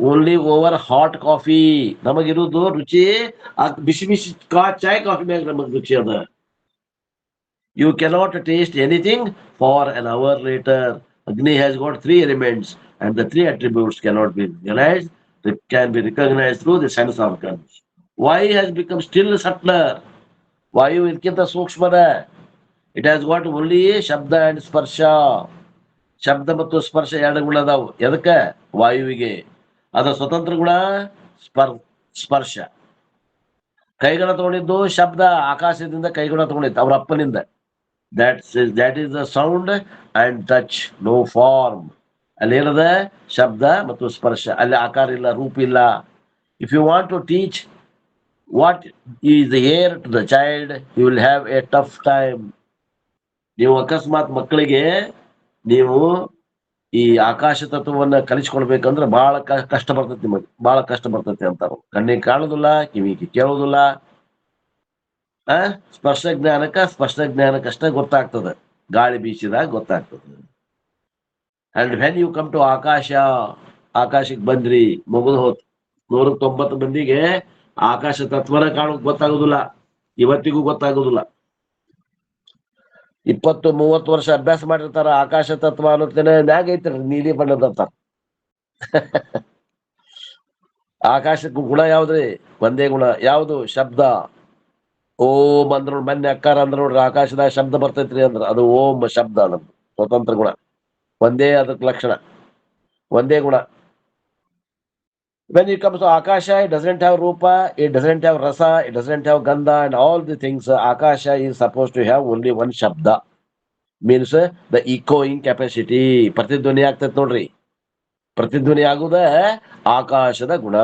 only over hot coffee. ನಮಗಿರುವುದು ರುಚಿ ಬಿಸಿ ಬಿಸಿ ಚಾಯ್ ಕಾಫಿ ಮ್ಯಾಗ ನಮಗ್ ರುಚಿ ಅದ. You cannot taste anything for an hour later. Agni has got 3 elements, and the 3 attributes cannot be realized. It can be recognized through the sense organs. Why has become still subtler? Vayu idkinta ಸೂಕ್ಷ್ಮದ. It has got only shabda and sparsha. ಶಬ್ದ ಮತ್ತು ಸ್ಪರ್ಶ ಎರಡು ಗುಣ ಅದಾವು. ಎದಕ್ಕ? ವಾಯುವಿಗೆ. ಅದ ಸ್ವತಂತ್ರ ಗುಣ ಸ್ಪರ್ಶ. ಕೈಗುಣ ತಗೊಂಡಿದ್ದು ಶಬ್ದ, ಆಕಾಶದಿಂದ ಕೈಗುಣ ತಗೊಂಡಿತ್ತು ಅವ್ರ ಅಪ್ಪನಿಂದ. that is the sound and touch, no form. ಅಲ್ಲಿ ಏನದ? ಶಬ್ದ ಮತ್ತು ಸ್ಪರ್ಶ. ಅಲ್ಲಿ ಆಕಾರ ಇಲ್ಲ, ರೂಪ ಇಲ್ಲ. If you want to teach what is here to the child, you will have a tough time. ನೀವು ಅಕಸ್ಮಾತ್ ಮಕ್ಕಳಿಗೆ ನೀವು ಈ ಆಕಾಶ ತತ್ವವನ್ನ ಕಲಿಸ್ಕೊಡ್ಬೇಕಂದ್ರೆ ಬಹಳ ಕಷ್ಟ ಬರ್ತೈತಿ, ನಿಮಗೆ ಬಹಳ ಕಷ್ಟ ಬರ್ತೈತಿ ಅಂತಾರ. ಕಣ್ಣಿಗೆ ಕಾಣುದಿಲ್ಲ, ಕಿವಿಗೆ ಕೇಳುದಿಲ್ಲ. ಸ್ಪರ್ಶ ಜ್ಞಾನಕ್ಕಷ್ಟ ಗೊತ್ತಾಗ್ತದೆ, ಗಾಳಿ ಬೀಸಿದಾಗ ಗೊತ್ತಾಗ್ತದೆ. And when you come to Akasha, ಆಕಾಶಕ್ಕೆ ಬಂದ್ರಿ, ಮುಗಿದು ಹೋತ್. 190 ಮಂದಿಗೆ ಆಕಾಶ ತತ್ವನ ಕಾಣೋಕ್ ಗೊತ್ತಾಗುದಿಲ್ಲ, ಇವತ್ತಿಗೂ ಗೊತ್ತಾಗುದಿಲ್ಲ. 20-30 ವರ್ಷ ಅಭ್ಯಾಸ ಮಾಡಿರ್ತಾರ. ಆಕಾಶ ತತ್ವ ಅನ್ನೋತೇನೆ ಮ್ಯಾಗ ಐತ್ರಿ, ನೀಲಿ ಬಣ್ಣದಂತ. ಆಕಾಶಕ್ಕೂ ಗುಣ ಯಾವ್ದ್ರಿ? ಒಂದೇ ಗುಣ. ಯಾವುದು? ಶಬ್ದ. ಓಂ ಅಂದ್ರ ಮೊನ್ನೆ ಅಕ್ಕಾರ ಅಂದ್ರ ನೋಡ್ರಿ, ಆಕಾಶದಾಗ ಶಬ್ದ ಬರ್ತೈತ್ರಿ ಅಂದ್ರ ಅದು ಓಂ ಶಬ್ದ. ನಮ್ದು ಸ್ವತಂತ್ರ ಗುಣ ಒಂದೇ, ಅದಕ್ಕೆ ಲಕ್ಷಣ ಒಂದೇ ಗುಣ. when it comes to akasha, it doesn't have rupa, it doesn't have rasa, it doesn't have gandha and all the things. Akasha is supposed to have only one shabda, means the echoing capacity. ಪ್ರತಿಧ್ವನಿ ಆಗ್ತೈತಿ ನೋಡ್ರಿ, ಪ್ರತಿಧ್ವನಿ ಆಗುದ ಆಕಾಶದ ಗುಣ.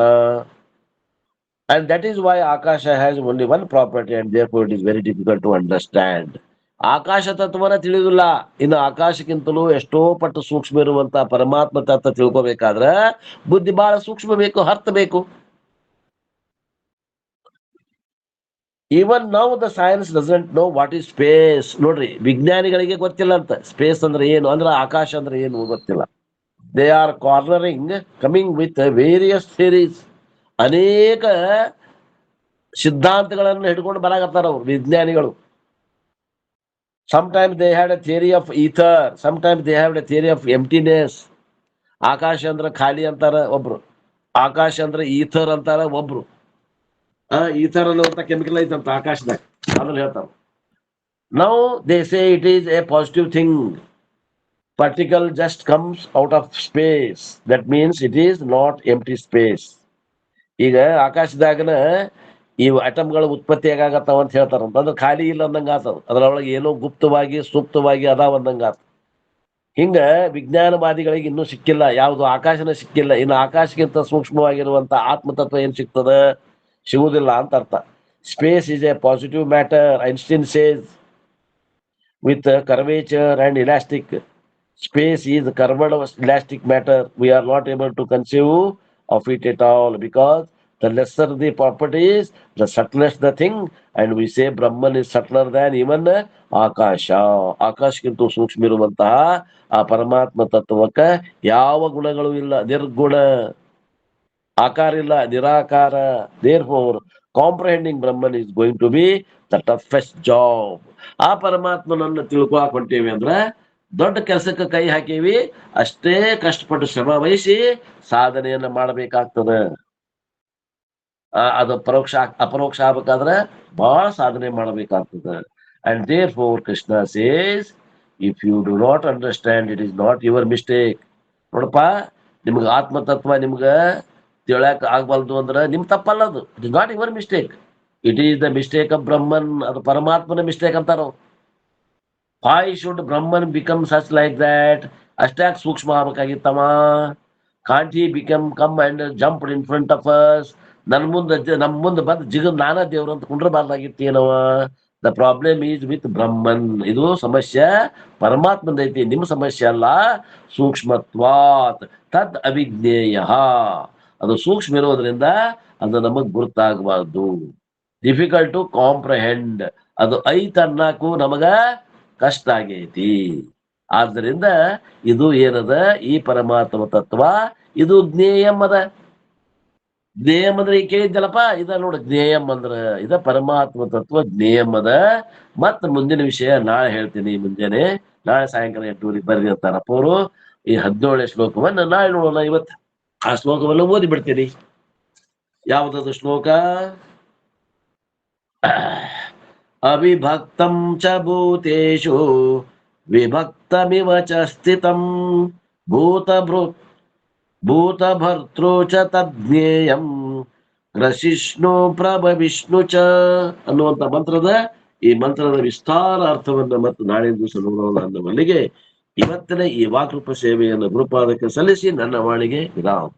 And that is why Akasha has only one property, and therefore it is very difficult to understand. ಆಕಾಶ ತತ್ವನ ತಿಳಿದಿಲ್ಲ. ಇನ್ನು ಆಕಾಶಕ್ಕಿಂತಲೂ ಎಷ್ಟೋ ಪಟ್ಟು ಸೂಕ್ಷ್ಮ ಇರುವಂತ ಪರಮಾತ್ಮ ತತ್ವ ತಿಳ್ಕೊಬೇಕಾದ್ರ ಬುದ್ಧಿ ಬಹಳ ಸೂಕ್ಷ್ಮ ಬೇಕು, ಹರ್ತ ಬೇಕು. Even now the science doesn't know what is space. ನೋಡ್ರಿ, ವಿಜ್ಞಾನಿಗಳಿಗೆ ಗೊತ್ತಿಲ್ಲ ಅಂತ ಸ್ಪೇಸ್ ಅಂದ್ರೆ ಏನು, ಅಂದ್ರೆ ಆಕಾಶ ಅಂದ್ರೆ ಏನು ಗೊತ್ತಿಲ್ಲ. They are cornering, coming with various theories. ಅನೇಕ ಸಿದ್ಧಾಂತಗಳನ್ನು ಹಿಡ್ಕೊಂಡು ಬರಾಕತ್ತಾರ ಅವ್ರು ವಿಜ್ಞಾನಿಗಳು. Sometimes they had a theory of ether, sometimes they have a theory of emptiness. ಆಕಾಶ ಅಂದ್ರೆ ಖಾಲಿ ಅಂತಾರ ಒಬ್ರು, ಆಕಾಶ ಅಂದ್ರೆ ಈಥರ್ ಅಂತಾರ ಒಬ್ರು. ಈಥರ್ ಅನ್ನುವಂತ ಕೆಮಿಕಲ್ ಐತಂತ ಆಕಾಶದಾಗ, ಅದನ್ನ ಹೇಳ್ತಾರ. Now they say it is a positive thing. Particle just comes out of space. That means it is not empty space. ಈಗ ಆಕಾಶದಾಗನ ಈ ಅಟಮ್ಗಳು ಉತ್ಪತ್ತಿ ಆಗಾಗತ್ತಾವ ಅಂತ ಹೇಳ್ತಾರ. ಅಂದ್ರೆ ಖಾಲಿ ಇಲ್ಲ ಅಂದಂಗ ಆತದ, ಅದ್ರೊಳಗೆ ಏನೋ ಗುಪ್ತವಾಗಿ ಸೂಕ್ತವಾಗಿ ಅದಾವ ಅಂದಂಗ ಆತ. ಹಿಂಗ ವಿಜ್ಞಾನವಾದಿಗಳಿಗೆ ಇನ್ನೂ ಸಿಕ್ಕಿಲ್ಲ, ಯಾವುದು ಆಕಾಶನ ಸಿಕ್ಕಿಲ್ಲ. ಇನ್ನು ಆಕಾಶಕ್ಕಿಂತ ಸೂಕ್ಷ್ಮವಾಗಿರುವಂತ ಆತ್ಮತತ್ವ ಏನ್ ಸಿಗ್ತದ? ಸಿಗುವುದಿಲ್ಲ ಅಂತ ಅರ್ಥ. Space is A positive matter, Einstein says, with curvature and elastic. Space is curved elastic matter. We are not able to conceive of it at all, because the lesser the properties, the subtler the thing, and we say Brahman is subtler than even Akasha. ಆಕಾಶಕ್ಕಿಂತ ಸೂಕ್ಷ್ಮ ಇರುವಂತಹ ಆ ಪರಮಾತ್ಮ ತತ್ವಕ್ಕ ಯಾವ ಗುಣಗಳು ಇಲ್ಲ, ನಿರ್ಗುಣ. ಆಕಾರ ಇಲ್ಲ, ನಿರಾಕಾರ. Therefore, comprehending Brahman is going to be the toughest job. ಆ ಪರಮಾತ್ಮನನ್ನು ತಿಳ್ಕೊಳಕ್ ಹೊಂಟೇವಿ ಅಂದ್ರ ದೊಡ್ಡ ಕೆಲಸಕ್ಕೆ ಕೈ ಹಾಕೇವಿ, ಅಷ್ಟೇ ಕಷ್ಟಪಟ್ಟು ಶ್ರಮ ವಹಿಸಿ ಸಾಧನೆಯನ್ನ ಮಾಡಬೇಕಾಗ್ತದ. ಅದು ಅಪರೋಕ್ಷ ಆಗ್ಬೇಕಾದ್ರೆ ಬಹಳ ಸಾಧನೆ ಮಾಡಬೇಕಾಗ್ತದ. And therefore Krishna says, if you do not understand, it is not your mistake. ನೋಡಪ್ಪ, ನಿಮ್ಗ ಆತ್ಮತತ್ವ ನಿಮ್ಗ ತಿಳಕ್ ಆಗ್ಬಾರ್ದು ಅಂದ್ರ ನಿಮ್ ತಪ್ಪಲ್ಲ, ಅದು it is not your mistake, it is the mistake of Brahman. ಅದು ಪರಮಾತ್ಮನ ಮಿಸ್ಟೇಕ್ ಅಂತಾರ. Why should Brahman become such like that? ಅಷ್ಟ್ಯಾಕ್ ಸೂಕ್ಷ್ಮ ಆಗ್ಬೇಕಾಗಿತ್ತವ? Can't he come and jump in front of us. ನಮ್ ಮುಂದೆ ಬಂದ್ ಜಿಗದ್ ನಾನಾ ದೇವ್ರು ಅಂತ ಕುಂಡ್ರಬಾರ್ದಾಗಿತ್ತೇನವ. The problem is with Brahman. ಇದು ಸಮಸ್ಯೆ ಪರಮಾತ್ಮದೈತಿ, ನಿಮ್ಮ ಸಮಸ್ಯೆ ಅಲ್ಲ. ಸೂಕ್ಷ್ಮತ್ವಾತ್ ತದ್ ಅವಿಜ್ಞೇಯ. ಅದು ಸೂಕ್ಷ್ಮ ಇರೋದ್ರಿಂದ ಅದು ನಮಗ್ ಗುರುತಾಗಬಾರ್ದು. Difficult to comprehend. ಅದು ಐತನ್ನಕು ನಮಗ ಕಷ್ಟ ಆಗೈತಿ. ಆದ್ದರಿಂದ ಇದು ಏನದ, ಈ ಪರಮಾತ್ಮ ತತ್ವ ಇದು ಜ್ಞೇಯಂ ಅದ. ಜ್ಞೇಯಂ ಅಂದ್ರೆ ಈ ಕೇಳಿದ್ದಲ್ಲಪ್ಪ, ಇದ ನೋಡ ಜ್ಞೇಯಂ ಅಂದ್ರ ಇದ ಪರಮಾತ್ಮ ತತ್ವ ಜ್ಞೇಯಂ ಅದ. ಮತ್ತ ಮುಂದಿನ ವಿಷಯ ನಾಳೆ ಹೇಳ್ತೀನಿ. ಮುಂಜಾನೆ ನಾಳೆ ಸಾಯಂಕಾಲ 8 ಬರ್ರಿ ಅಂತಾರಪ್ಪ ಅವರು. ಈ 17ನೇ ಶ್ಲೋಕವನ್ನ ನಾಳೆ ನೋಡೋಣ. ಇವತ್ತು ಆ ಶ್ಲೋಕವನ್ನು ಓದಿ ಬಿಡ್ತೀನಿ. ಯಾವುದದು ಶ್ಲೋಕ? ಅವಿಭಕ್ತಂ ಚ ಭೂತೇಷು ವಿಭಕ್ತಮಿವ ಚ ಸ್ಥಿತಂ ಭೂತಭರ್ತೃ ಚ ತಜ್ಞೇಯಂ ಗ್ರಸಿಷ್ಣು ಪ್ರಭವಿಷ್ಣು ಚ ಅನ್ನುವಂತ ಮಂತ್ರದ ಈ ಮಂತ್ರದ ವಿಸ್ತಾರ ಅರ್ಥವನ್ನ ಮತ್ತು ನಾಳೆ ದಿವಸ ನೋಡೋಣ ಅನ್ನುವಲ್ಲಿಗೆ ಇವತ್ತಿನ ಈ ವಾಕೃಪ ಸೇವೆಯನ್ನು ಗುರುಪಾದಕ್ಕೆ ಸಲ್ಲಿಸಿ ನನ್ನ ವಾಣಿಗೆ ವಿರಾಮ.